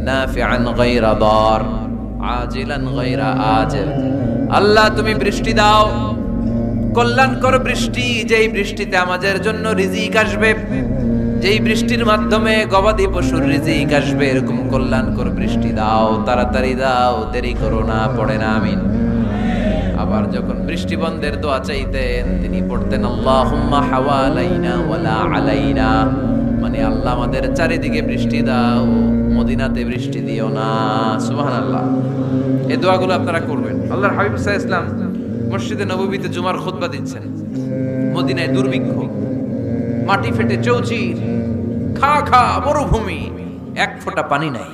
নাফিআন গায়রা দার আজিলান গায়রা আজিল। আল্লাহ তুমি বৃষ্টি দাও, কল্যাণকর বৃষ্টি, যেই বৃষ্টিতে আমাদের জন্য রিজিক আসবে, যেই বৃষ্টির মাধ্যমে গবাদি পশুর রিজিক আসবে, এরকম কল্যাণকর বৃষ্টি দাও, তাড়াতাড়ি দাও, দেরি করো না। পড়ে না আমিন। আবার যখন বৃষ্টি বন্ধের দোয়া চাইতেন তিনি পড়তেন আল্লাহুম্মা হাওয়ালাইনা ওয়ালা আলাইনা, মানে আল্লাহ আমাদের চারিদিকে বৃষ্টি দাও, মদিনাতে বৃষ্টি দিও না। সুবহানাল্লাহ। এই দোয়াগুলো আপনারা করবেন। আল্লাহর হাবিব সাল্লাল্লাহু আলাইহি ওয়াসাল্লাম মসজিদে নববীতে জুমার খুতবা দিচ্ছেন। মদিনায় দুর্ভিক্ষ, মাটি ফেটে চৌচির, খা খা মরুভূমি, এক ফোঁটা পানি নাই।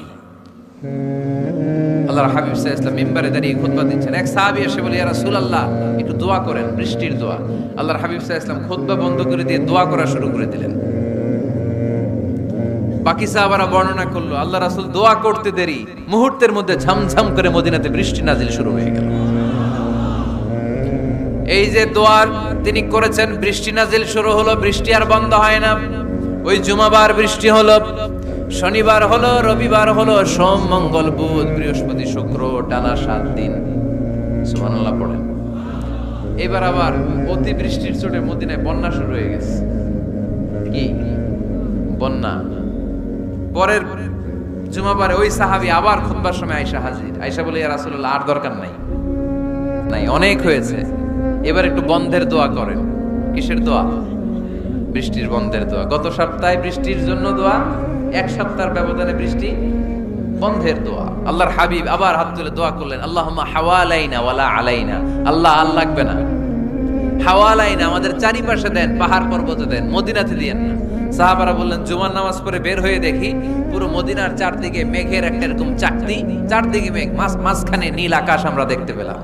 আল্লাহর হাবিব সাল্লাল্লাহু আলাইহি ওয়াসাল্লাম মিম্বারে দাঁড়িয়ে খুতবা দিচ্ছেন। এক সাহাবী এসে বলে, ইয়া রাসূলুল্লাহ একটু দোয়া করেন, বৃষ্টির দোয়া। আল্লাহর হাবিব সাল্লাল্লাহু আলাইহি ওয়াসাল্লাম খুতবা বন্ধ করে দিয়ে দোয়া করা শুরু করে দিলেন। বাকি সাহাবারা বর্ণনা করলো আল্লাহ রাসূল দোয়া করতে দেরি, মুহূর্তের মধ্যে ঝমঝম করে মদিনাতে বৃষ্টি নাজিল শুরু হয়ে গেল। এই যে দোয়ার তিনি করেছেন, বৃষ্টি নাজিল শুরু হলো, বৃষ্টি আর বন্ধ হয় না। ওই জুমাবার বৃষ্টি হলো, শনিবার হলো, রবিবার হলো, সোম মঙ্গল বুধ বৃহস্পতি শুক্র, টানা 7 দিন। সুবহানাল্লাহ পড়েন। এবার আবার অতি বৃষ্টির চোটে মদিনায় বন্যা শুরু হয়ে গেছে। কি বন্যা? পরের জুমাবারে ওই সাহাবী আবার খুতবার সময় আয়েশা হাজির। আয়েশা বলে, ইয়া রাসূলুল্লাহ আর দরকার নাই, অনেক হয়েছে, এবার একটু বন্ধের দোয়া করেন। কিসের দোয়া? বৃষ্টির বন্ধের দোয়া। গত সপ্তাহে বৃষ্টির জন্য দোয়া, এক সপ্তাহের ব্যবধানে বৃষ্টি বন্ধের দোয়া। আল্লাহর হাবিব আবার হাত তুলে দোয়া করলেন, আল্লাহুম্মা হাওয়ালাইনা ওয়ালা আলাইনা। আল্লাহ আর লাগবে না, হাওয়ালাইনা আমাদের চারিপাশে দেন, পাহাড় পর্বতে দেন, মদিনাতে দিয়েন না। সাহাবারা বললেন, জুমার নামাজ পড়ে বের হয়ে দেখি পুরো মদিনার চারদিকে মেঘের একটা এরকম চাকতি, চারদিকে মেঘ, মাঝখানে নীল আকাশ আমরা দেখতে পেলাম।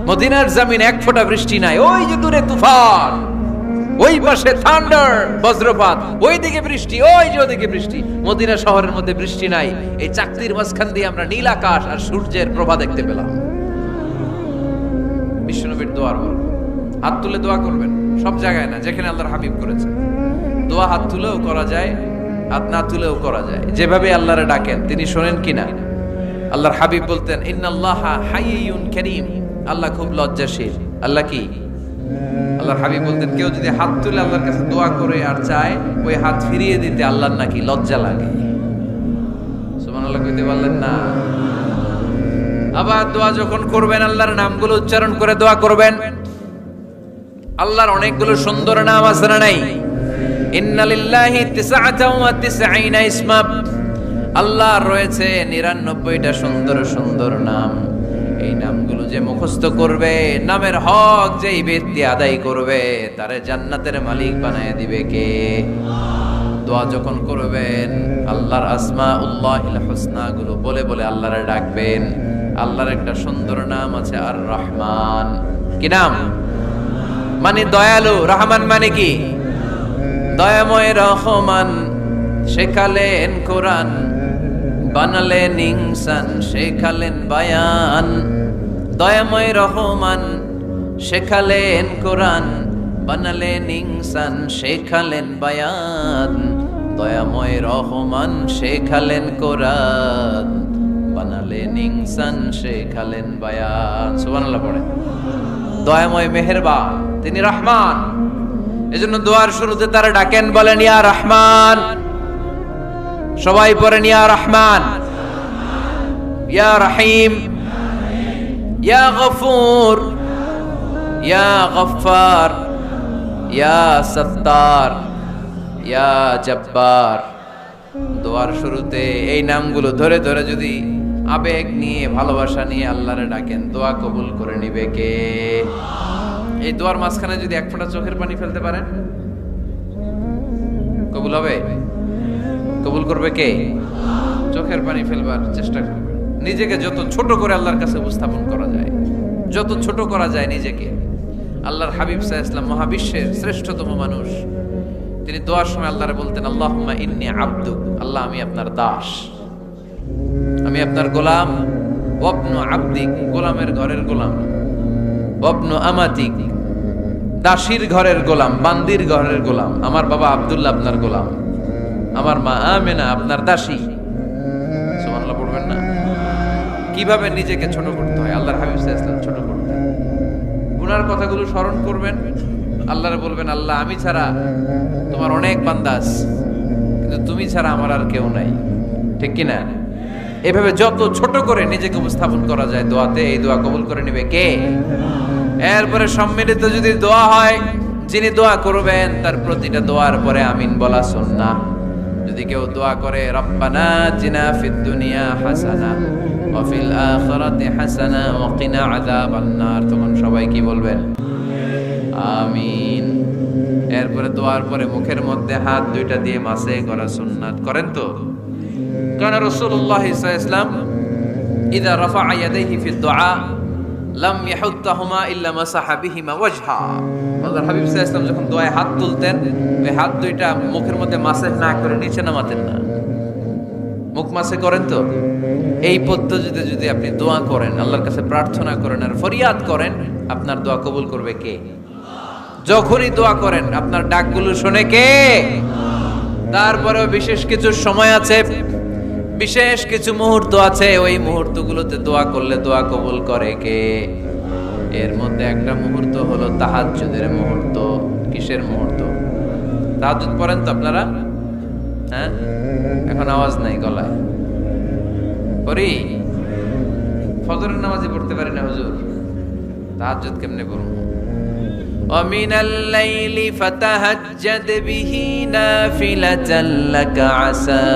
মদিনার জমিন এক ফোঁটা বৃষ্টি নাই। ওই যে দূরে তুফান, ওই পাশে থান্ডার বজ্রপাত, ওই দিকে বৃষ্টি, ওই যে ওদিকে বৃষ্টি। মদিনা শহরের মধ্যে বৃষ্টি নাই, এই চাকতির মাঝখান দিয়ে আমরা নীল আকাশ আর সূর্যের প্রভা দেখতে পেলাম। বিশ্বনবীর দোয়ার বল। হাত তুলে দোয়া করবেন, সব জায়গায় না, যেখানে আল্লাহর হাবিব করেছেন। দোয়া হাত তুলেও করা যায়, হাত না তুলেও করা যায়। যেভাবে আল্লাহরে ডাকেন তিনি শোনেন কিনা। আল্লাহর হাবিব বলতেন, ইন্নাল্লাহা হাইয়ুন কারীম, আল্লাহ খুব লজ্জাশীল। আল্লাহ কি? আল্লাহর হাবিব বলতেন, কেউ যদি হাত তুলে আল্লাহর কাছে দোয়া করে আর চায়, ওই হাত ফিরিয়ে দিতে আল্লাহর নাকি লজ্জা লাগে। সুবহানাল্লাহ কইতে পারলেন না? আবার দোয়া যখন করবেন আল্লাহর নামগুলো উচ্চারণ করে দোয়া করবেন। আল্লাহর অনেকগুলো সুন্দর নাম আছে না নাই? ইন্না লিল্লাহি 99 ইসমা, আল্লাহর রয়েছে 99টা সুন্দর সুন্দর নাম। এই নামগুলো যে মুখস্থ করবে, নামের হক যেই ব্যক্তি আদায় করবে, তারে জান্নাতের মালিক বানায় দিবে কে? দোয়া যখন করবেন আল্লাহর আসমাউল্লাহিল হুসনা গুলো বলে বলে আল্লাহরে ডাকবেন। আল্লাহর একটা সুন্দর নাম আছে আর রহমান। কি নাম? মানে দয়ালু। রহমান মানে কি? দয়াময়। রহমান শেখালেন কোরআন, বানালেন ইনসান, শেখালেন বায়ান। দয়াময় রহমান শেখালেন কোরআন, বানালেন ইনসান, শেখালেন বায়ান। দয়াময় রহমান শেখালেন কোরআন, বানালেন ইনসান, শেখালেন বায়ান। সুবহানাল্লাহ পড়ে। দয়াময় মেহেরবান, তিনি রহমান। এজন্য দোয়ার শুরুতে তারা ডাকেন, বলেন ইয়া রহমান। সবাই পড়েন ইয়া রহমান, ইয়া রহিম, ইয়া গফুর, ইয়া গফফার, ইয়া সত্তার, ইয়া জব্বার। দোয়ার শুরুতে এই নামগুলো ধরে ধরে যদি আবেগ নিয়ে, ভালোবাসা নিয়ে আল্লাহরে ডাকেন, দোয়া কবুল করে নিবে কে? এই দোয়ার মাঝখানে যদি এক ফোঁটা চোখের পানি ফেলতে পারেন, কবুল হবে? কবুল করবে কে? চোখের পানি ফেলবার চেষ্টা করবেন। নিজেকে যত ছোট করে আল্লাহর কাছে উপস্থাপন করা যায়, যত ছোট করা যায় নিজেকে। আল্লাহর হাবিব সাল্লাল্লাহু আলাইহি ওয়াসাল্লাম মহাবিশ্বের শ্রেষ্ঠতম মানুষ, তিনি দোয়ার সময় আল্লাহরে বলতেন, আল্লাহুম্মা ইন্নী আবদুক, আল্লাহ আমি আপনার দাস, আমি আপনার গোলাম। ওয়াবনু আবদিক, গোলামের ঘরের গোলাম। ওয়াবনু আমাতিক, দাসীর ঘরের গোলাম, বান্দির ঘরের গোলাম। আমার বাবা আব্দুল্লাহ আপনার গোলাম, আমার মা আমেনা আপনার দাসী। সুবহানাল্লাহ পড়বেন না? কিভাবে নিজেকে ছোট করতে হয় আল্লাহর হাবিব সাল্লাল্লাহু আলাইহি ওয়াসাল্লাম ছোট করতেন। গুনার কথাগুলো স্মরণ করবেন, আল্লাহরে বলবেন, আল্লাহ আমি ছাড়া তোমার অনেক বান্দা আছে, কিন্তু তুমি ছাড়া আমার আর কেউ নাই। ঠিক কি না? এভাবে যত ছোট করে নিজেকে উপস্থাপন করা যায় দোয়াতে, এই দোয়া কবুল করে নেবে কে? এরপরে সম্মিলিত যদি দোয়া হয়, যিনি দোয়া করবেন তার প্রতিটা দোয়ার পরে আমিন বলা সুন্নাহ। যদি কেউ দোয়া করে রব্বানা আতিনা ফিদ দুনিয়া হাসানা ওয়া ফিল আখিরাতি হাসানা ওয়া কিনা আযাবান নার, তখন সবাই কি বলবেন? আমিন। এরপরে দোয়ার পরে মুখের মধ্যে হাত দুইটা দিয়ে মাসে করা সুন্নাত। করেন তো? কারণ রাসূলুল্লাহ সাল্লাল্লাহু আলাইহি ওয়াসাল্লাম ইযা রাফা'a ইয়াদাইহি ফিদ দুআ লাম ইয়াহুত্তাহুমা ইল্লা মাসাহা বিহিমা ওয়াজহা। আল্লাহর হাবিব সাল্লাল্লাহু আলাইহি ওয়াসাল্লাম যখন দোয়ায় হাত তুলতেন, ওই হাত দুইটা মুখের মধ্যে মাসে না করে নিচে নামাতেন না। মুখ মাসে করেন তো? এই পদ্ধতিতে যদি আপনি দোয়া করেন, আল্লাহর কাছে প্রার্থনা করেন আর ফরিয়াদ করেন, আপনার দোয়া কবুল করবে কে? যখনই দোয়া করেন আপনার ডাকগুলো শোনে কে? তারপরেও বিশেষ কিছু সময় আছে, বিশেষ কিছু মুহূর্ত আছে, ওই মুহূর্তগুলোতে দোয়া করলে দোয়া কবুল করে কে? এর মধ্যে একটা মুহূর্ত হলো তাহাজ্জুদের মুহূর্ত। কিসের মুহূর্ত? তাহাজ্জুদ পড়েন তো আপনারা? হ্যাঁ, এখন আওয়াজ নাই গলায়। পড়ি? ফজরের নামাজে পড়তে পারি না হুজুর, তাহাজ্জুদ কেমনে পড়ব? ومن الليل فتهجد به نافلة لك عسى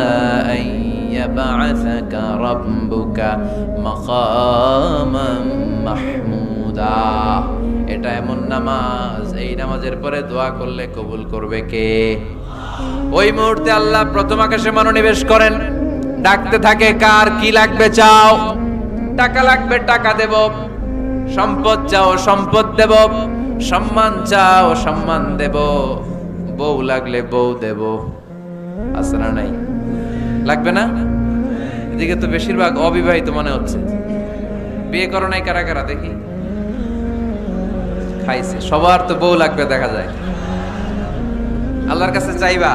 أن يبعثك ربك مقاما محمودا। এটা এমন নামাজ, এই নামাজের পরে দোয়া করলে কবুল করবে কে? ওই মুহূর্তে আল্লাহ প্রথম আকাশে মনোনিবেশ করেন, ডাকতে থাকে, কার কি লাগবে চাও? টাকা লাগবে টাকা দেব, সম্পদ চাও সম্পদ দেব, সম্মান চাও সম্মান দেব, বউ লাগলে বউ দেব। আছে না নাই? লাগবে না? এদিকে তো বেশিরভাগ অবিবাহিত মনে হচ্ছে। বিয়ে করো নাই কারা কারা দেখি? খাইছে। সবার তো বউ লাগবে দেখা যায়। আল্লাহর কাছে চাইবা,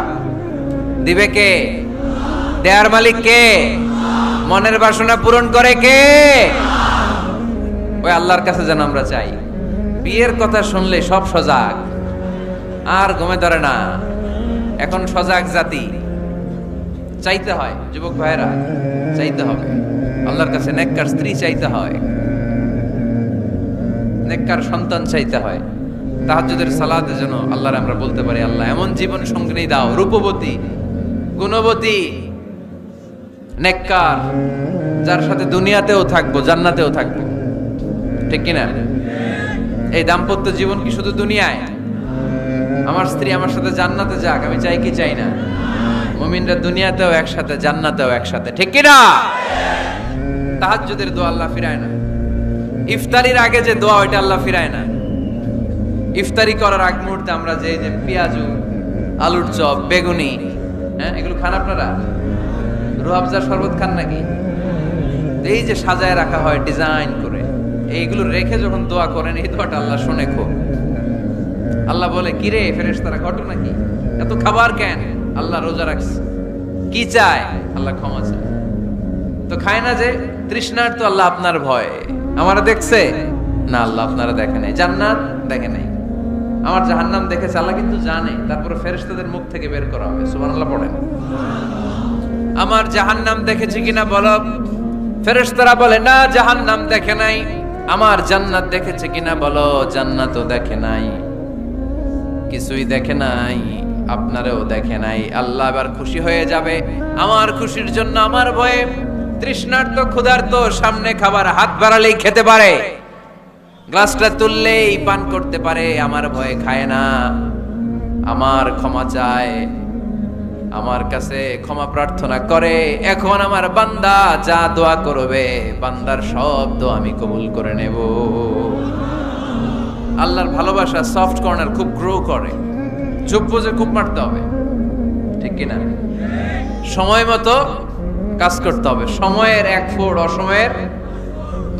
দিবে কে? দেয়ার মালিক কে? মনের বাসনা পূরণ করে কে? ওই আল্লাহর কাছে যেন আমরা চাই। বিয়ের কথা শুনলে সব সজাগ, আর ঘুমে ধরে না। এখন সজাগ জাতি, চাইতে হয়। যুবক ভাইরা চাইতে হবে আল্লাহর কাছে, নেককার স্ত্রী চাইতে হয়, নেককার সন্তান চাইতে হয়। তাহাজ্জুদের সালাতে যেন আল্লাহর আমরা বলতে পারি, আল্লাহ এমন জীবন সঙ্গিনী দাও, রূপবতী, গুণবতী, নেককার, যার সাথে দুনিয়াতেও থাকবো জান্নাতেও থাকবো। ঠিক কিনা? এই দাম্পত্য জীবন কি শুধু দুনিয়ায়? আমার স্ত্রী আমার সাথে জান্নাতে যাক, আমি চাই কি চাই না? মুমিনরা দুনিয়াতেও একসাথে, জান্নাতেও একসাথে। ঠিক কিনা? তাহাজ্জুদের দোয়া আল্লাহ ফিরায় না। ইফতারির আগে যে দোয়া, ওইটা আল্লাহ ফিরায় না। ইফতারি করার আগ মুহূর্তে আমরা যে পেঁয়াজু, আলুর চপ, বেগুনি, হ্যাঁ, এগুলো খান আপনারা? রুহাবজার শরবত খান নাকি? এই যে সাজায় রাখা হয় ডিজাইন করে, এইগুলো রেখে যখন দোয়া করেন, এই দোয়াটা আল্লাহ শুনে খুব। আল্লাহ বলে, কিরে ফেরেশতারা, ঘটনা কি? এত খাবার কেন? আল্লাহ রোজা রাখছে। কি চায়? আল্লাহ ক্ষমা চায়। তো খায় না যে তৃষ্ণার, তো আল্লাহ আপনার ভয়। আমারা দেখছে না? আল্লাহ আপনারা দেখে নাই। জান্নাত দেখে নাই, আমার জাহান্নাম দেখেছে আল্লাহ কিন্তু জানে। তারপরে ফেরেশতাদের মুখ থেকে বের করা হবে। সুবহানাল্লাহ পড়েন। আমার জাহান্নাম দেখেছি কিনা বলো? ফেরেশতারা বলে না, জাহান্নাম দেখে নাই। আমার জান্নাত দেখেছে কিনা বলো? জান্নাতও দেখে নাই, কিছুই দেখে নাই, আপনারেও দেখে নাই। আল্লাহ এবার খুশি হয়ে যাবে। আমার খুশির জন্য, আমার ভয়ে তৃষ্ণার্ত ক্ষুধার্ত সামনে খাবার হাত বাড়ালেই খেতে পারে, গ্লাসটা তুললেই পান করতে পারে, আমার ভয়ে খায় না, আমার ক্ষমা চায়। আমার কাছে ক্ষমা প্রার্থনা করে, এখন আমার বান্দা যা দোয়া করবে বান্দার সব দোয়া আমি কবুল করে নেব। আল্লাহর ভালোবাসা সফট কর্নার খুব গ্রো করে, চোখ বুঝে খুব মারতে হবে, ঠিক কিনা? সময় মতো কাজ করতে হবে। সময়ের 1 ফোঁট, অসময়ের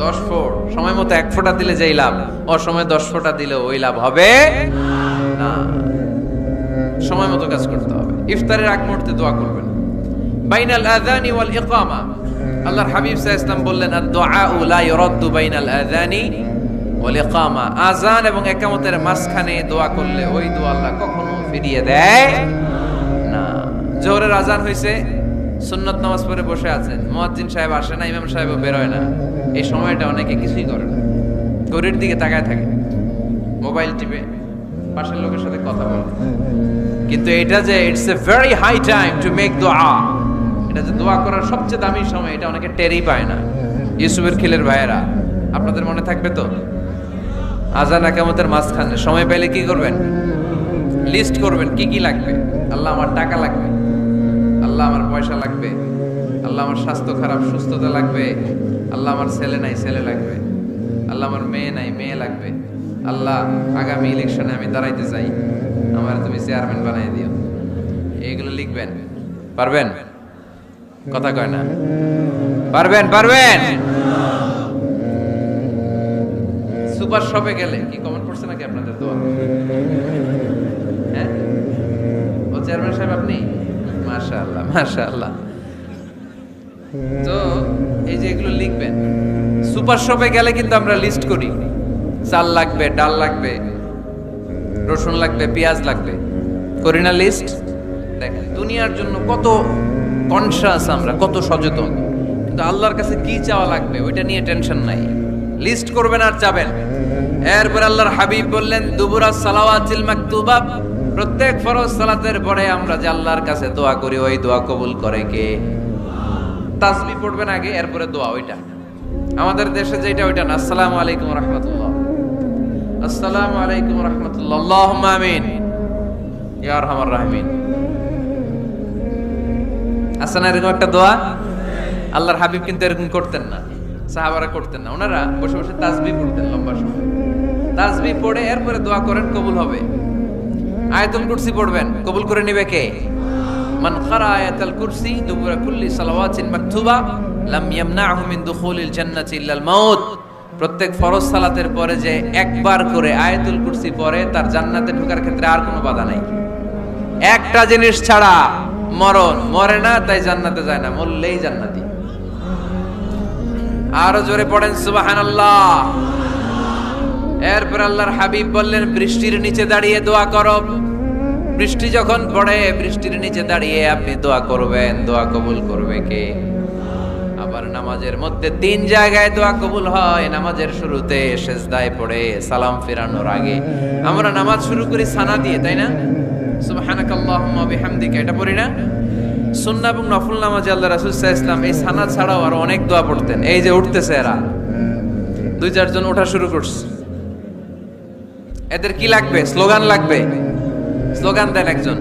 10 ফোঁট। সময় মতো 1 ফোঁটা দিলে যেই লাভ, অসময়ে 10 ফোঁটা দিলে ওই লাভ হবে না। সময় মতো কাজ করতে হবে। ইফতারের আগ মুহূর্তে দোয়া করবেন। বাইনাল আযানি ওয়াল ইকামা, আল্লাহর হাবিব সাল্লাল্লাহু আলাইহি ওয়াসাল্লাম বললেন, আদ-দুআউ লা ইউরাদ্দু বাইনাল আযানি ওয়াল ইকামা। আযান এবং ইকামতের মাঝখানে দোয়া করলে ওই দোয়া আল্লাহ কখনো ফিরিয়ে দেয় না। জোহরের আযান হইছে, সুন্নত নামাজ পড়ে বসে আছেন, মুয়াজ্জিন সাহেব আসে না, ইমাম সাহেবও বের হয় না, এই সময়টা অনেকে কিছুই করে না, ঘড়ির দিকে তাকায় থাকে, মোবাইল টিপে, পাশের লোকের সাথে কথা বলে। কিন্তু এটা যে it's a very high time to make দোয়া, এটা যে দোয়া করার সবচেয়ে দামি সময়, এটা অনেকে টেরই পায় না। ইউসুফের খিলের ভাইয়েরা, আপনাদের মনে থাকবে তো, আযান ইকামতের মাঝখানে সময় পেলে কি করবেন? লিস্ট করবেন কি কি লাগবে। আল্লাহ আমার টাকা লাগবে, আল্লাহ আমার পয়সা লাগবে, আল্লাহ আমার স্বাস্থ্য খারাপ সুস্থতা লাগবে, আল্লাহ আমার ছেলে নাই ছেলে লাগবে, আল্লাহ আমার মেয়ে নাই মেয়ে লাগবে, আল্লাহ আগামী ইলেকশনে আমি দাঁড়াইতে চাই, আমার তুমি চেয়ারম্যান বানাই দিও। এইগুলো লিখবেন। পারবেন? কথা কয় না। পারবেন? পারবেন? সুপার শপে গেলে কি কমেন্ট করছে নাকি আপনাদের দোয়া? হ্যাঁ, ও চেয়ারম্যান সাহেব আপনি? মাশাআল্লাহ মাশাআল্লাহ। তো এই যে এগুলো লিখবেন। সুপার শপে গেলে কিন্তু আমরা লিস্ট করি, চাল লাগবে, ডাল লাগবে, রসুন লাগবে, পেঁয়াজ লাগবে, করি না লিস্ট? দেখেন দুনিয়ার জন্য কত কনশাস আমরা, কত সচেতন, কিন্তু আল্লাহর কাছে কি চাওয়া লাগবে ওইটা নিয়ে টেনশন নাই। লিস্ট করবেন আর যাবেন। এরপর আল্লাহর হাবিব বললেন, দুবুরা সালাওয়াতিল মাকতুবা, প্রত্যেক ফরজ সালাতের পরে আমরা যে আল্লাহর কাছে দোয়া করি ওই দোয়া কবুল করে কে? তাসবিহ পড়বেন আগে, এরপরে দোয়া। ওইটা আমাদের দেশে যেটা ওইটা না। আসসালামু আলাইকুম রাহমাতুল্লাহ, আসসালামু আলাইকুম রাহমাতুল্লাহ, আল্লাহুম্মা আমিন ইয়া আরহামার রাহিমিন। আছে না এরকম একটা দোয়া? আল্লাহর হাবিব কিন্তু এরকম করতেন না, সাহাবারা করতেন না। ওনারা বসে বসে তাসবিহ পড়তেন লম্বা সময়। তাসবিহ পড়ে এরপরে দোয়া করেন, কবুল হবে। আয়াতুল কুরসি পড়বেন, কবুল করে নেবে কে? মান ক্বারা আয়াতুল কুরসি দুবুরা কুল্লি সালাওয়াতিন মাকতুবা লাম ইয়ামনাহু মিন দুখুলিল জান্নাতি ইল্লাল মাউত। প্রত্যেক ফরজ সালাতের পরে যে একবার করে আয়াতুল কুরসি পড়ে তার জান্নাতে ঢোকার ক্ষেত্রে আর কোনো বাধা নাই। একটা জিনিস ছাড়া, মরণ। মরে না তাই জান্নাতে যায় না, মরলেই জান্নাতি। আরো জোরে পড়েন সুবহানাল্লাহ। এরপর আল্লাহর হাবিব বললেন, বৃষ্টির নিচে দাঁড়িয়ে দোয়া করো। বৃষ্টি যখন পড়ে বৃষ্টির নিচে দাঁড়িয়ে আপনি দোয়া করবেন, দোয়া কবুল করবে কে? আবার নামাজের মধ্যে 3 জায়গায় দোয়া কবুল হয়। নামাজের শুরুতে, সেজদায় পড়ে, সালাম ফেরানোর আগে। আমরা নামাজ শুরু করি সানা দিয়ে, তাই না? সুবহানাকাল্লাহুম্মা বিহামদিকা, এটা পড়ি না? সুন্নাহ এবং নফল নামাজে আল্লাহ রাসূল সাল্লাল্লাহু আলাইহি ওয়াসাল্লাম এই সানা ছাড়াও আরো অনেক দোয়া পড়তেন। এই যে উঠতেছে এরা 2-4 জন ওঠা শুরু করছে, এদের কি লাগবে? স্লোগান লাগবে। স্লোগান দেন একজন।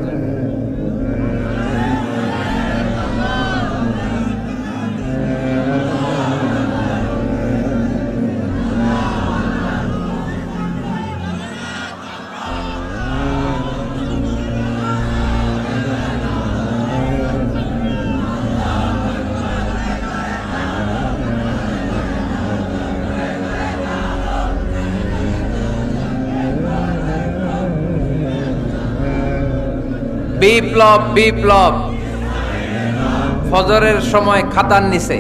বিপ্লব, বিপ্লব। ফজরের সময় খাতার নিচে,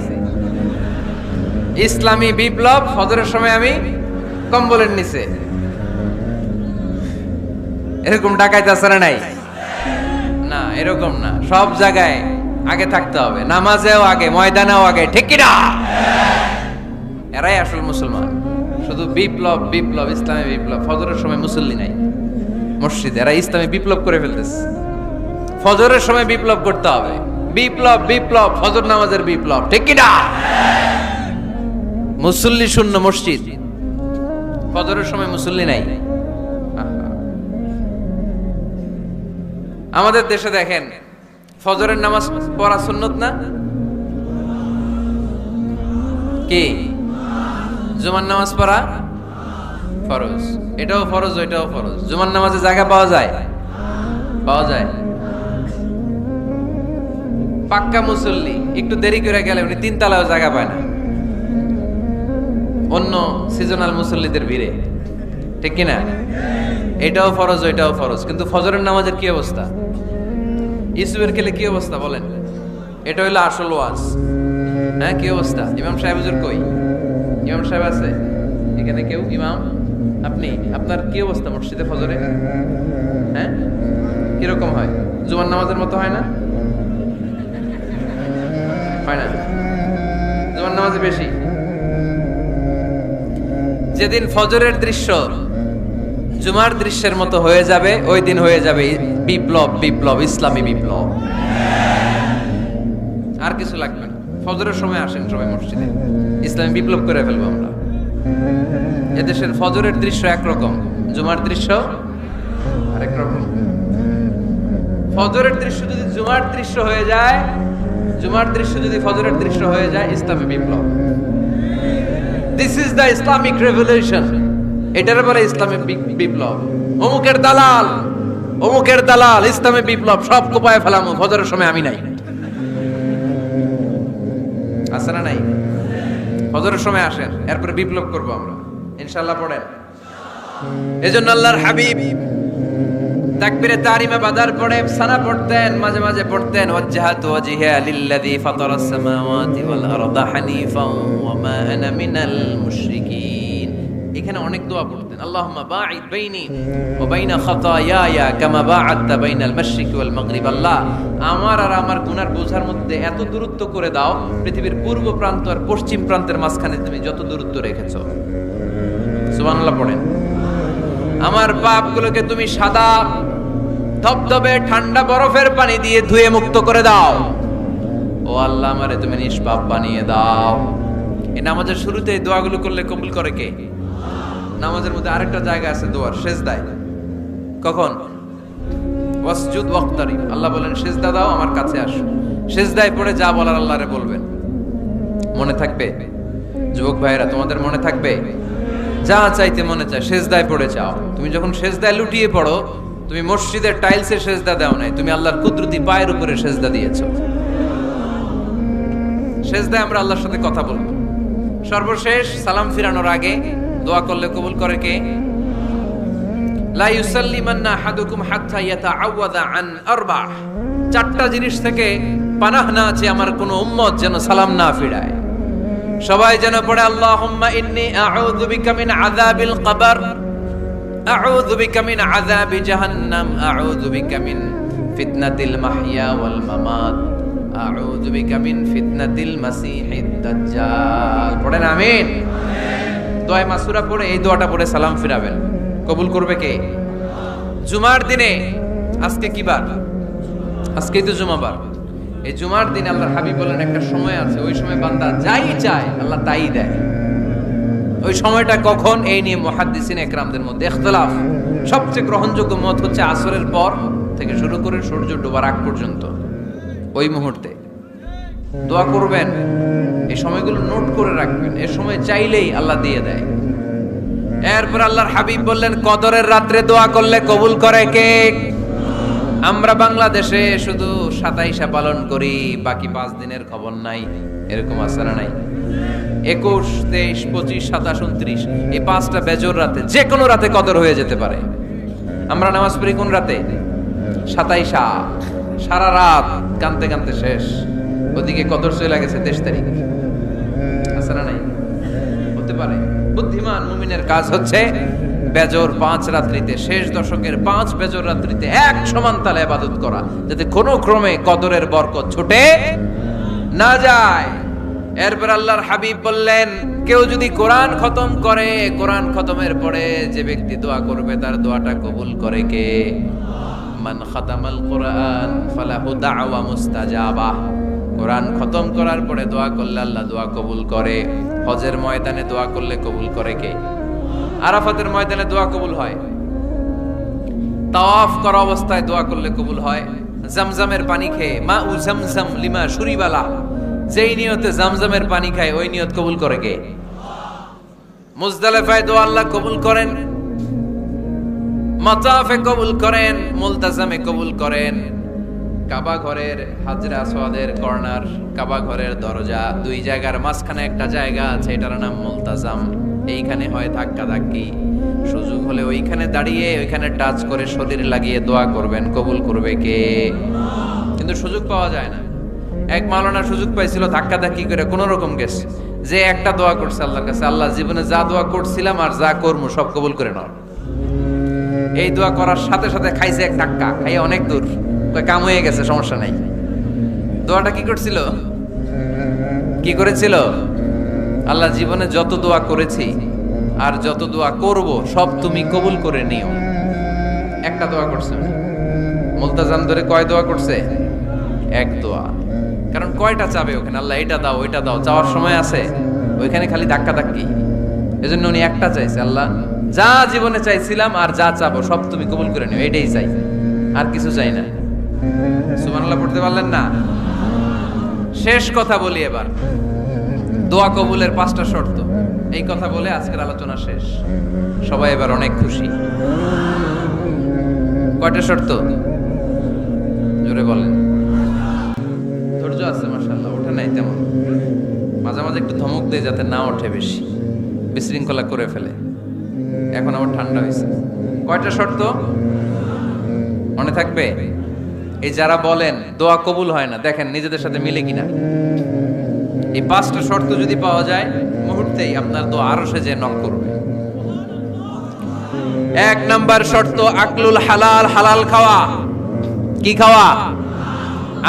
ইসলামী বিপ্লব। ফজরের সময় আমি কম্বলের নিচে। এরকম ডাকাইতে আছে না? নাই না, এরকম না। সব জায়গায় আগে থাকতে হবে, নামাজেও আগে, ময়দানেও আগে, ঠিক কি না? এরাই আসল মুসলমান। শুধু বিপ্লব, বিপ্লব, ইসলামী বিপ্লব। ফজরের সময় মুসল্লি নাই মসজিদে, এরা ইসলামী বিপ্লব করে ফেলতেছে। ফজরের সময় বিপ্লব করতে হবে। বিপ্লব, বিপ্লব, ফজর নামাজের বিপ্লব, ঠিক কি না? মুসল্লি শূন্য মসজিদ, ফজরের সময় মুসল্লি নাই। আমাদের দেশে দেখেন ফজরের নামাজ পড়া সুন্নত না? কি? জুমার নামাজ পড়া ফরজ। এটাও ফরজ, ওইটাও ফরজ। জুমার নামাজে জায়গা পাওয়া যায়? পাওয়া যায়। পাক্কা মুসল্লি একটু দেরি করে গেলে উনি 3 তলায়ও জায়গা পায় না, অন্য সিজনাল মুসল্লিদের ভিড়ে, ঠিক কিনা? এটাও ফরজ, ওইটাও ফরজ। কিন্তু ফজরের নামাজের কি অবস্থা? ইসুবের খেলে কি অবস্থা বলেন? এটা হইলো আসল ওয়াজ। হ্যাঁ, কি অবস্থা? ইমাম সাহেব হুজুর কই? ইমাম সাহেব আছে এখানে কেউ? ইমাম আপনি, আপনার কি অবস্থা মসজিদে ফজরে? হ্যাঁ, কিরকম হয়? জুমার নামাজের মতো হয় না? হয় না? জুমার নামাজে বেশি। যেদিন ফজরের দৃশ্য জুমার দৃশ্যের মতো হয়ে যাবে, ওই দিন হয়ে যাবে বিপ্লব, বিপ্লব, ইসলামী বিপ্লব। আর কিছু লাগবে না। ফজরের সময় আসেন সবাই মসজিদে, ইসলামী বিপ্লব করে ফেলবো আমরা। এদেশের ফজরের দৃশ্য একরকম, জুমার দৃশ্য আরেক রকম। ফজরের দৃশ্য যদি জুমার দৃশ্য হয়ে যায়, জুমার দৃশ্য যদি ফজরের দৃশ্য হয়ে যায়, ইসলামী বিপ্লব। This is the Islamic revolution. এটার বলে ইসলামী বিপ্লব। অমুকের দালাল, অমুকের দালাল, ইসলামী বিপ্লব সব কোপায় ফেলামু, ফজরের সময় আমি নাই। আছে না নাই? ফজরের সময় আসেন, এরপরে বিপ্লব করবো আমরা ইনশাআল্লাহ। পড়েন। এজন্য আল্লাহর হাবিব তাকবীরে তাহরিমা বাদার পড়ে সানা পড়তেন, মাঝে মাঝে পড়তেন ওয়াজহাতু ওয়াজহিয়া লিল্লাযী ফাতারাস সামাওয়াতি ওয়াল আরদা হানিফান ওয়া মা আনা মিনাল মুশরিকিন। এখানে অনেক দোয়া পড়তেন। আল্লাহুম্মা বাঈদ বাইনি ওয়া বাইনা খাতায়ায়া কামা বাআদতা বাইনাল মাশরিকি ওয়াল মাগরিব। আল্লাহ, আমার আর আমার গুনার বোঝার মধ্যে এত দূরত্ব করে দাও, পৃথিবীর পূর্ব প্রান্ত আর পশ্চিম প্রান্তের মাঝখানে তুমি যত দূরত্ব রেখেছো। সুবহানাল্লাহ পড়েন। আমার পাপগুলোকে তুমি সাদা ধবধবে ঠান্ডা বরফের পানি দিয়ে ধুয়ে মুক্ত করে দাও। ও আল্লাহ, আমারে তুমি নিষ্পাপ বানিয়ে দাও। এই নামাজের শুরুতে এই দোয়াগুলো করলে কবুল করে কে? নামাজের মধ্যে আরেকটা জায়গা আছে দোয়ার, সেজদায়। কখন? ওয়াসজুদ ওয়াক্তারিব। আল্লাহ বলেন সেজদা দাও, আমার কাছে আসো। সেজদায় পড়ে যা বলার আল্লাহরে বলবেন। মনে থাকবে যুবক ভাইয়েরা? তোমাদের মনে থাকবে? যা চাইতে মনে চায় সেজদায় পড়ে চাও। তুমি যখন সেজদায় লুটিয়ে পড়ো, তুমি মসজিদের টাইলসে সেজদা দাও নাই, তুমি আল্লাহর কুদরতি পায়ের উপরে সেজদা দিয়েছো। সেজদায় আমরা আল্লাহর সাথে কথা বলবো। সর্বশেষ সালাম ফিরানোর আগে দোয়া করলে কবুল করে কে? লা ইউসাল্লিমান্না আহাদুকুম হাত্তা ইয়াতাআওয়াযা আন আরবা। 4টা জিনিস থেকে পানাহ না আছে আমার কোন উম্মত যেন সালাম না ফিরায়। সবাই যেন পড়ে আল্লাহুম্মা ইন্নী আউযু বিকা মিন আযাবিল কবর, আউযু বিকা মিন আযাবি জাহান্নাম, আউযু বিকা মিন ফিতনাতিল মাহইয়া ওয়াল মামাত, আউযু বিকা মিন ফিতনাতিল মাসিহিদ দাজ্জাল। পড়েন আমিন। দোয়া মাসুরা পড়ে এই দোয়াটা পড়ে সালাম ফিরাবেন। কবুল করবে কে? জুমার দিনে, আজকে কি বার? আজকেই তো জুমাবার। এই জুমার দিনে আল্লাহর হাবিব বলেন একটা সময় আছে, ওই সময় বান্দা যাই চায় আল্লাহ তাই দেয়। ওই সময়টা কখন? এই নিয়ে মুহাদ্দিসিন একরামদের মধ্যে ইখতিলাফ। সবচেয়ে গ্রহণযোগ্য মত হচ্ছে আসরের পর থেকে শুরু করে সূর্য ডোবার আগ পর্যন্ত, ওই মুহূর্তে দোয়া করবেন। এই সময়গুলো নোট করে রাখবেন, এই সময় চাইলেই আল্লাহ দিয়ে দেয়। এরপর আল্লাহর হাবিব বললেন কদরের রাত্রে দোয়া করলে কবুল করে কে? আমরা বাংলাদেশে শুধু 27 পালন করি, বাকি 5 দিনের খবর নাই। এরকম আছে না নাই? 21, 23, 25, 27, 29 এই 5টা বেজোর রাতে, যে কোনো রাতে কদর হয়ে যেতে পারে। আমরা নামাজ পড়ি কোন রাতে? 27। সারা রাত কানতে কানতে শেষ, ওদিকে কদর চলে গেছে 23 তারিখ। আছে না নাই? হতে পারে। বুদ্ধিমান মুমিনের কাজ হচ্ছে বেজর 5 রাত্রিতে, শেষ দশকের 5 বেজর রাত্রিতে এক সমান তালে ইবাদত করা, যাতে কোনো ক্রমে কদরের বরকত ছুটে না যায়। এরপর আল্লাহর হাবিব বললেন কেউ যদি কোরআন খতম করে, কোরআন খতমের পরে যে ব্যক্তি দোয়া করবে তার দোয়াটা কবুল করে কে? মান খাতামাল কোরআন ফালাহু দাওয়া মুস্তাজাবা। কোরআন খতম করার পরে দোয়া করলে আল্লাহ দোয়া কবুল করে। হজের ময়দানে দোয়া করলে কবুল করে কে? আরাফাতের ময়দানে দোয়া কবুল হয়। তাওয়াফ করা অবস্থায় দোয়া করলে কবুল হয়। জামজামের পানি খেয়ে মা উ জামজাম লিমা শুরিবালা, যেই নিয়তে জামজামের পানি খায় ওই নিয়ত কবুল করে কে? মুজদালিফায় দোয়া আল্লাহ কবুল করেন, মাতাফে কবুল করেন, মুলতাজামে কবুল করেন। কাবা ঘরের হাজরা আসওয়াদের কর্নার, কাবা ঘরের দরজা, দুই জায়গার মাঝখানে একটা জায়গা আছে, এটার নাম মুলতাজাম। এইখানে হয় ধাক্কা ধাক্কি, সুযোগ হলে ওইখানে দাঁড়িয়ে ওইখানে টাচ করে শরীর লাগিয়ে দোয়া করবেন, কবুল করবে কে? কিন্তু সুযোগ পাওয়া যায় না। এক মাওলানা সুযোগ পাইছিল, ধাক্কা ধাক্কি করে কোন রকম গেছে, যে একটা দোয়া করছে আল্লাহর কাছে, আল্লাহ জীবনে যা দোয়া করছিলাম আর যা করবো সব কবুল করে নাও। এই দোয়া করার সাথে সাথে খাইছে এক ধাক্কা, খাইয়ে অনেক দূর, কাম হয়ে গেছে, সমস্যা নাই। দোয়াটা কি করছিল? কি করেছিল? আল্লাহ জীবনে যত দোয়া করেছি আর যত দোয়া করব সব তুমি কবুল করে নিও। একটা দোয়া করছে উনি। মুলতাজাম ধরে কয় দোয়া করছে? এক দোয়া। কারণ কয়টা চাবে ওখানে? আল্লাহ এটা দাও ওইটা দাও, চাওয়ার সময় আছে? ওইখানে খালি ধাক্কা ধাক্কি। এজন্য উনি একটা চাইছে, আল্লাহ যা জীবনে চাইছিলাম আর যা চাবো সব তুমি কবুল করে নিও, এটাই চাই, আর কিছু চাই না। সুবহানাল্লাহ পড়তে পারলেন না? শেষ কথা বলি এবার, দোয়া কবুলের 5টা শর্ত। এই কথা বলে আজকের আলোচনা শেষ। সবাই এবার অনেক খুশি। কয়টা শর্ত? জোরে বলেন। ধৈর্য আছে মাশাআল্লাহ, ওঠে নাই তেমন, মাঝে মাঝে একটু ধমক দেয় যাতে না ওঠে, বেশি বিশৃঙ্খলা করে ফেলে। এখন আবার ঠান্ডা হয়েছে। কয়টা শর্ত মনে থাকবে? এই যারা বলেন দোয়া কবুল হয় না, দেখেন নিজেদের সাথে মিলে কিনা। এই 5টা শর্ত যদি পাওয়া যায়, মুহূর্তেই আপনার দোয়া আরশে যে নক করবে। 1 নাম্বার শর্ত আকলুল হালাল, হালাল খাওয়া। কি খাওয়া?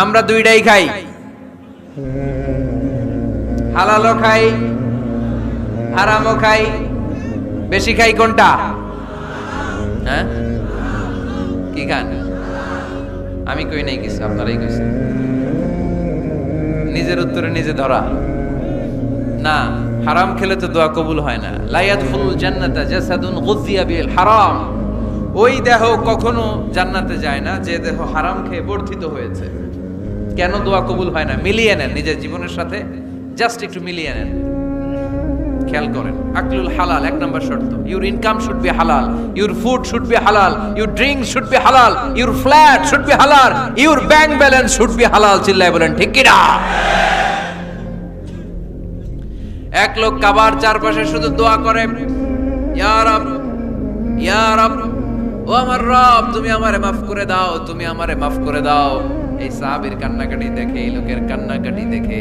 আমরা দুইটাই খাই, হালালও খাই হারামও খাই। বেশি খাই কোনটা? হ্যাঁ, কি খান? আমি কই নাই কিছু, আপনারাই কইছেন। নিজের উত্তরে নিজে ধরা না। হারাম খেলে তো দোয়া কবুল হয় না। লা ইয়াদখুলুল জান্নাতা জাসাদুন গুযিয়া বিল হারাম। ওই দেহ কখনো জান্নাতে যায় না যে দেহ হারাম খেয়ে বর্ধিত হয়েছে। কেন দোয়া কবুল হয় না? মিলিয়ে নেন নিজের জীবনের সাথে, জাস্ট একটু মিলিয়ে নেন, খেয়াল করেন। আকলুল হালাল 1 নাম্বার শর্ত। ইউর ইনকাম শুড বি হালাল, ইউর ফুড শুড বি হালাল, ইউর ড্রিঙ্ক শুড বি হালাল, ইউর ফ্ল্যাট শুড বি হালাল, your bank balance should be হালাল। চিল্লায় বলেন ঠিক কি না? এক লোক কাবার চারপাশে শুধু দোয়া করে, ইয়া রব, ইয়া রব, ও আমার রব, তুমি আমারে মাফ করে দাও, তুমি আমারে মাফ করে দাও। এই সাহাবীর কান্নাকাটি দেখে, এই লোকের কান্নাকাটি দেখে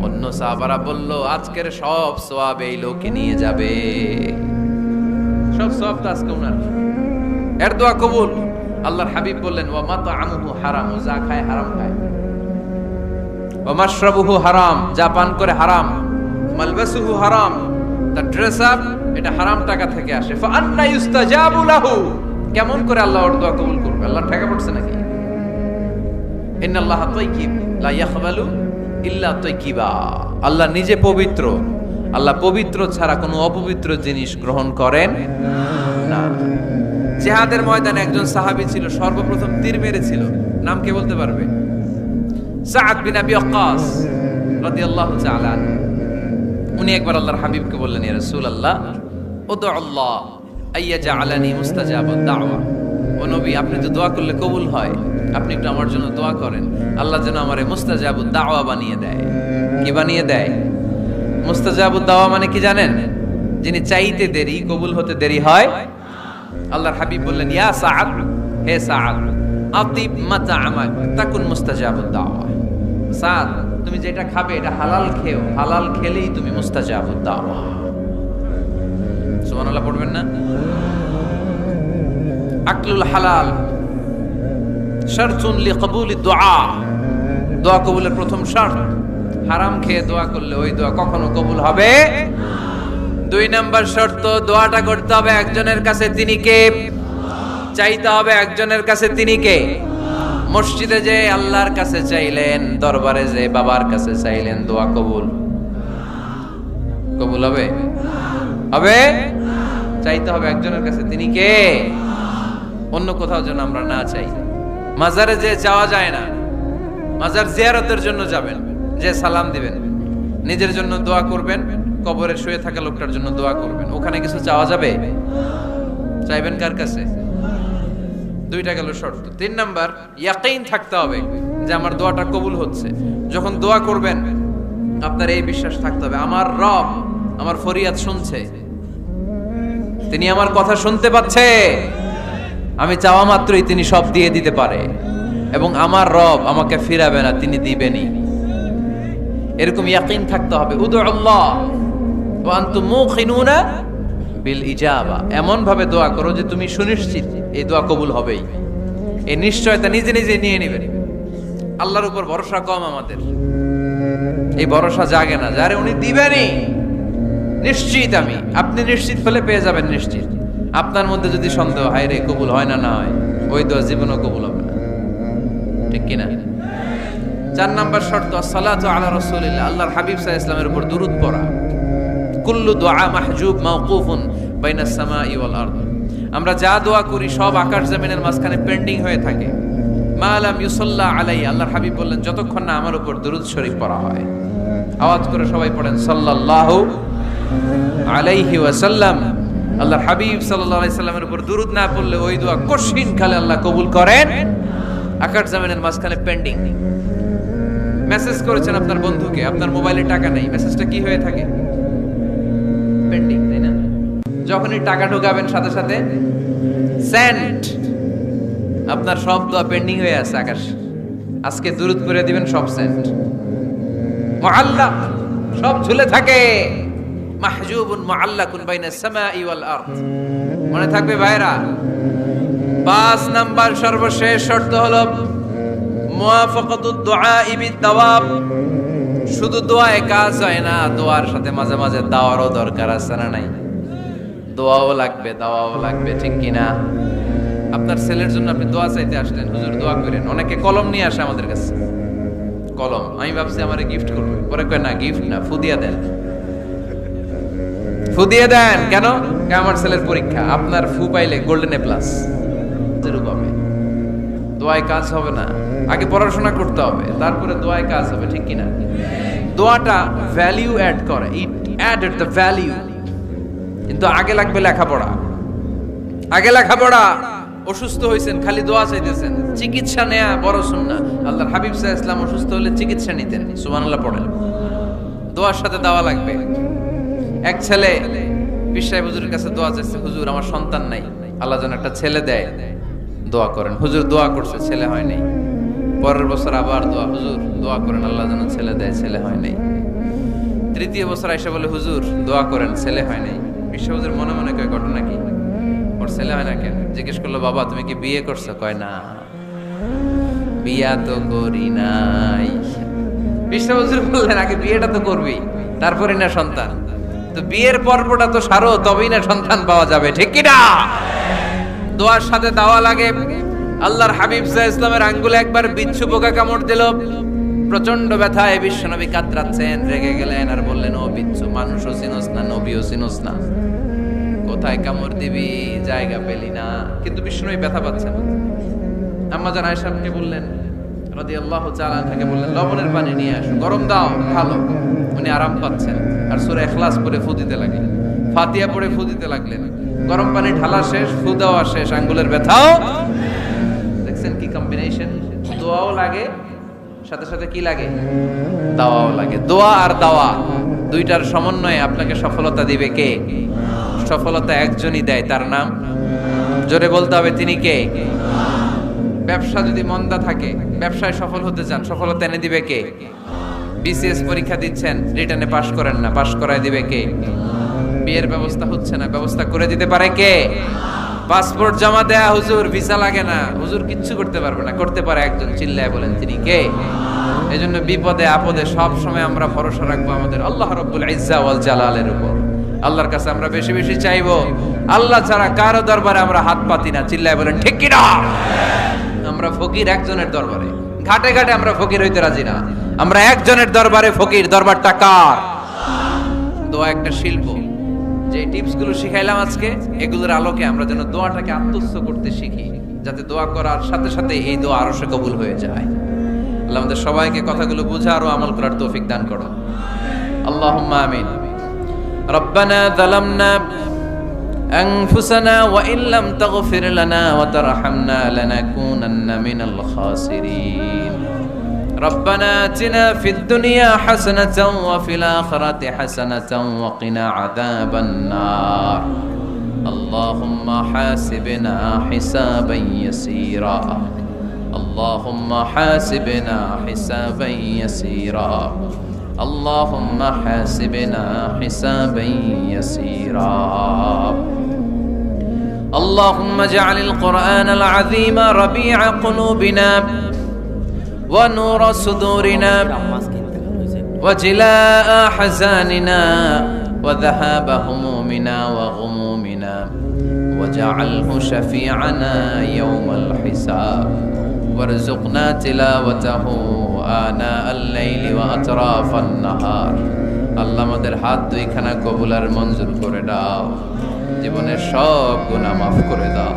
অন্য সাহাবারা বলল, আজকের সব সওয়াব এই লোকে নিয়ে যাবে, সব সওয়াব তো আজকে উনার। এর দোয়া কবুল। আল্লাহর হাবিব বললেন, ওয়া মাতআমুহু হারাম, ও যা খায় হারাম খায়। ওয়া মাশরাবুহু হারাম, যা পান করে হারাম। মালবাসুহু হারাম, তার ড্রেস আপ এটা হারাম টাকা থেকে আসে। ফা আন্না ইউস্তাজাবু লাহু, কেমন করে আল্লাহ ওর দোয়া কবুল করবে? আল্লাহ ঠেকা পড়ছে নাকি? ইন্নাল্লাহা তাইয়্যিব লা ইয়াকবালু ইল্লা তাইয়্যিবা। আল্লাহ নিজে পবিত্র, আল্লাহ পবিত্র ছাড়া কোনো অপবিত্র জিনিস গ্রহণ করেন না। জিহাদের ময়দানে একজন সাহাবী ছিল, সর্বপ্রথম তীর মেরেছিল। নাম কে বলতে পারবে? সাআদ বিন আবি ওয়াক্কাস রাদিয়াল্লাহু তাআলা। উনি একবার আল্লাহর হাবিবকে বললেন, ইয়া রাসূলুল্লাহ, উদু আল্লাহ আইয়াজআলানি মুস্তাজাবাদ দাওয়া। ও নবী, আপনি তো দোয়া করলে কবুল হয়, আপনি একটু আমার জন্য দোয়া করেন, আল্লাহ যেন আমারে মুস্তাজাবুদ দাওয়া বানিয়ে দেয়। কি বানিয়ে দেয়? মুস্তাজাবুদ দাওয়া মানে কি জানেন? যিনি চাইতে দেরি, কবুল হতে দেরি হয়। আল্লাহর হাবিব বললেন, ইয়া সাআদ, হে সাআদ, আতিব মাতআমাক তাকুন মুস্তাজাবুদ দাওয়া। সাআদ, তুমি যেটা খাবে এটা হালাল খেও, হালাল খেলেই তুমি মুস্তাজাবুদ দাওয়া। সুবহানাল্লাহ পড়বেন না? আকলুল হালাল শারতুন লিকবুলিদ দুআ, দোয়া কবুলের প্রথম শর্ত। হারাম খেয়ে দোয়া করলে ওই দোয়া কখনো কবুল হবে। 2 নাম্বার শর্ত, দোয়াটা করতে হবে একজনের কাছে, তিনি কে? চাইতে হবে একজনের কাছে, তিনি কে? মসজিদে যে আল্লাহর কাছে চাইলেন, দরবারে যে বাবার কাছে চাইলেন, দোয়া কবুল কবুল হবে? হবে? চাইতে হবে একজনের কাছে, তিনি কে? অন্য কোথাও যেন আমরা না চাই। মাজারে যে যাওয়া যায় না, মাজার জিয়ারতের জন্য যাবেন, যে সালাম দিবেন, নিজের জন্য দোয়া করবেন, কবরে শুয়ে থাকা লোকটার জন্য দোয়া করবেন। ওখানে কিছু চাওয়া যাবে? চাইবেন কার কাছে? দুইটা গেল শর্ত। 3 নাম্বার, ইয়াকিন থাকতে হবে যে আমার দোয়াটা কবুল হচ্ছে। যখন দোয়া করবেন আপনার এই বিশ্বাস থাকতে হবে, আমার রব আমার ফরিয়াদ শুনছে, তিনি আমার কথা শুনতে পাচ্ছে, আমি চাওয়া মাত্রই তিনি সব দিয়ে দিতে পারে, এবং আমার রব আমাকে ফিরাবে না, তিনি দিবেনই। এরকম ইয়াকিন থাকতে হবে। উদুল্লাহ ওয়া আনতুম মুকিনুনা বিল ইজাবা, এমন ভাবে দোয়া করো যে তুমি সুনিশ্চিত এই দোয়া কবুল হবেই। এই নিশ্চয়তা নিজে নিজে নিয়ে নেবেন। আল্লাহর উপর ভরসা কম আমাদের, এই ভরসা জাগে না, যারে উনি দিবেনই নিশ্চিত আমি। আপনি নিশ্চিত হলে পেয়ে যাবেন নিশ্চিত। আপনার মধ্যে যদি সন্দেহ হয় রে কবুল হয় না, না হয়, ওই দোয়া জীবনও কবুল হবে না, ঠিক কিনা? 4 নাম্বার শর্ত, আসসালাতু আলা রাসূলিল্লাহ, আল্লাহর হাবিব সাল্লাল্লাহু আলাইহি ওয়াসাল্লামের উপর দুরূদ পড়া। কুল্লু দুআ মাহজুব মাওকুফুন বাইনাস সামাই ওয়াল আরদ, আমরা যা দোয়া করি সব আকাশ জমিনের মাঝখানে পেন্ডিং হয়ে থাকে। মা লাম ইউসাল্লা আলাইহি, আল্লাহর হাবিব বললেন যতক্ষণ না আমার উপর দুরূদ শরীফ পড়া হয়। আওয়াজ করে সবাই পড়েন সাল্লাল্লাহু আলাইহি ওয়াসাল্লাম। আল্লাহর হাবিব সাল্লাল্লাহু আলাইহি সাল্লামের উপর দুরূদ না পড়লে ওই দোয়া কঠিন কালে আল্লাহ কবুল করেন, আকাশ জমিনের মাঝখানে পেন্ডিং। মেসেজ করেছেন আপনার বন্ধুকে, আপনার মোবাইলে টাকা নেই, মেসেজটা কি হয়ে থাকে? পেন্ডিং, তাই না? যখনই টাকা ঢোকাবেন সাথে সাথে সেন্ড, আপনার সব দোয়া পেন্ডিং হয়ে আছে আকাশ। আজকে দুরূদ করে দিবেন, সব সেন্ড, মুআল্লাক, সব ঝুলে থাকে। মাহজুবুন মুআল্লাকুন বাইনাস সামাই ওয়াল আরদ, মনে থাকবে ভাইরা। 5 নাম্বার সর্বশেষ শর্ত হলো মুওয়াফাকাতুদ দুআ বিদ দাওয়াব। শুধু দোয়ায় কাজ হয় না, দোয়ার সাথে মাঝে মাঝে দাওয়ারও দরকার আছে না নাই? দোয়াও লাগবে, দাওয়াও লাগবে, ঠিক কিনা? আপনার ছেলের জন্য আপনি দোয়া চাইতে আসলেন, হুজুর দোয়া করেন। অনেকে কলম নিয়ে আসে আমাদের কাছে, কলম। আমি ভাবছি আমারে গিফট করবে, পরে কয় না, গিফট না, ফুদিয়া দেন। ফুদিয়ে দেন কেন? আমার ছেলের পরীক্ষা, আপনার ফু পাইলে গোল্ডেন এ প্লাস পাবে। দোয়ায় কাজ হবে না, আগে পড়াশোনা করতে হবে, তারপরে দোয়ায় কাজ হবে, ঠিক কিনা? দোয়াটা ভ্যালিউ অ্যাড করে, ইট অ্যাডেড দ্য ভ্যালিউ। কিন্তু আগে লাগবে লেখাপড়া, আগে লেখাপড়া। অসুস্থ হয়েছেন, খালি দোয়া চাইতেছেন, চিকিৎসা নেয়া বড় সুন্নাহ। আল্লাহর হাবিব সাল্লাল্লাহু আলাইহি ওয়াসাল্লাম অসুস্থ হলে চিকিৎসা নিতেন, সুবহানাল্লাহ পড়েন। দোয়ার সাথে দাওয়া লাগবে। এক ছেলে পীর সাহেব হুজুরের কাছে দোয়া চাইছে, হুজুর আমার সন্তান নাই, আল্লাহ যেন একটা ছেলে দেয়, দোয়া করেন। হুজুর দোয়া করছে, ছেলে হয় নাই। পরের বছর আবার দোয়া, হুজুর দোয়া করেন আল্লাহ যেন ছেলে দেয়, ছেলে হয় নাই। 3য় বছর আইসা বলে, হুজুর দোয়া করেন, ছেলে হয় নাই। পীর সাহেব হুজুর মনে মনে কয়, ঘটনা কি? ওর ছেলে হয় না কেন? জিজ্ঞেস করলো, বাবা তুমি কি বিয়ে করছো? কয় না, বিয়া তো করি নাই। পীর সাহেব হুজুর বললেন, আগে বিয়েটা তো করবি, তারপরে না সন্তান। তো বিয়ের পর্বটা তো সারো, তবেই না সন্তান পাওয়া যাবে, ঠিক কি না? দোয়ার সাথে দাওয়া লাগে। আল্লাহর হাবিব সাল্লাল্লাহু আলাইহি ওয়াসাল্লামের আঙ্গুলে একবার বিচ্ছু পোকা কামড় দিল, প্রচন্ড ব্যথায় বিশ্বনবী কাতরাচ্ছেন, রেগে গেলেন আর বললেন, ও বিচ্ছু, মানুষও চিনোস না, নবীও চিনোস না, কোথায় কামড় দিবি, জায়গা পেলি না। কিন্তু বিশ্বনবী ব্যথা পাচ্ছেন। আম্মা জান আয়েশাকে বললেন রাদিয়াল্লাহু তাআলা আনহাকে বললেন, লবণের পানি নিয়ে আসো, গরম দাও, ভালো। উনি আরাম পাচ্ছেন আর সূরা ইখলাস পড়ে ফু দিতে লাগলেন, ফাতিহা পড়ে ফু দিতে লাগলেন। গরম পানি ঢালা শেষ, ফু দেওয়া শেষ, আঙ্গুলের ব্যথাও। দেখছেন কি কম্বিনেশন? দোয়াও লাগে, সাথে সাথে কি লাগে? দাওয়াও লাগে। দোয়া আর দাওয়া দুইটার সমন্বয়ে আপনাকে সফলতা দিবে কে? সফলতা একজনই দেয়, তার নাম জোরে বলতে হবে, তিনি কে? ব্যবসা যদি মন্দা থাকে, ব্যবসায় সফল হতে চান, সফলতা এনে দিবে কে? বিসিএস পরীক্ষা দিচ্ছেন, রিটার্নে পাশ করেন না, পাশ করায় দিবে কে? বিয়ের ব্যবস্থা হচ্ছে না, ব্যবস্থা করে দিতে পারে কে? পাসপোর্ট জমা দেয়া, হুজুর ভিসা লাগে না, হুজুর কিচ্ছু করতে পারবে না, করতে পারে একজন, চিল্লায় বলেন তিনি কে? এজন্য বিপদে আপদে সব সময় আমরা ভরসা রাখবো আমাদের আল্লাহ রাব্বুল ইজ্জা ওয়াল জালালের উপর। আল্লাহর কাছে আমরা বেশি বেশি চাইবো। আল্লাহ ছাড়া কারো দরবারে আমরা হাত পাতি না, চিল্লায় বলেন ঠিক কি না? আমরা ফকির একজনের দরবারে, ঘাটে ঘাটে আমরা ফকির হইতে রাজি না, আমরা একজনের দরবারে ফকির। দরবারটা কার? দোয়া একটা শিল্প। যে টিপস গুলো শিখাইলাম আজকে, এগুলোর আলোকে আমরা যেন দোয়াটাকে আত্মস্থ করতে শিখি, যাতে দোয়া করার সাথে সাথে এই দোয়া আরশে কবুল হয়ে যায়। আল্লাহ আমাদের সবাইকে কথাগুলো বুঝার ও আমল করার তৌফিক দান করো, আল্লাহুম্মা আমিন। রব্বানা যালামনা أنفسنا وإن لم تغفر لنا وترحمنا لنكونن من الخاسرين ربنا آتنا في الدنيا حسنة وفي الآخرة حسنة وقنا عذاب النار اللهم حاسبنا حسابا يسيرا اللهم حاسبنا حسابا يسيرا اللهم حاسبنا حسابا يسيرا اللهم اجعل القرآن العظيم ربيع قلوبنا ونور صدورنا وجلاء أحزاننا وذهاب همومنا وغمومنا واجعله شفيعنا يوم الحساب وارزقنا تلاوته آناء الليل وأطراف النهار আল্লাহ আমাদের হাত দুইখানা কবুল আর মঞ্জুর করে দাও, জীবনের সব গুনাহ মাফ করে দাও,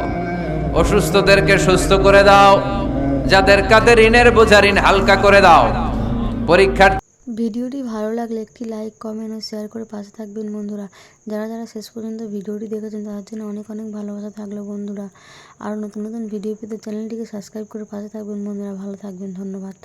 অসুস্থদেরকে সুস্থ করে দাও, যাদের কাঁধে ঋণের বোঝা ঋণ হালকা করে দাও। পরীক্ষার ভিডিওটি ভালো লাগলে একটি লাইক, কমেন্ট ও শেয়ার করে পাশে থাকবেন বন্ধুরা। যারা যারা শেষ পর্যন্ত ভিডিওটি দেখেছেন তাদের জন্য অনেক অনেক ভালোবাসা থাকলো বন্ধুরা। আর নতুন নতুন ভিডিও পেতে চ্যানেলটিকে সাবস্ক্রাইব করে পাশে থাকবেন বন্ধুরা। ভালো থাকবেন, ধন্যবাদ।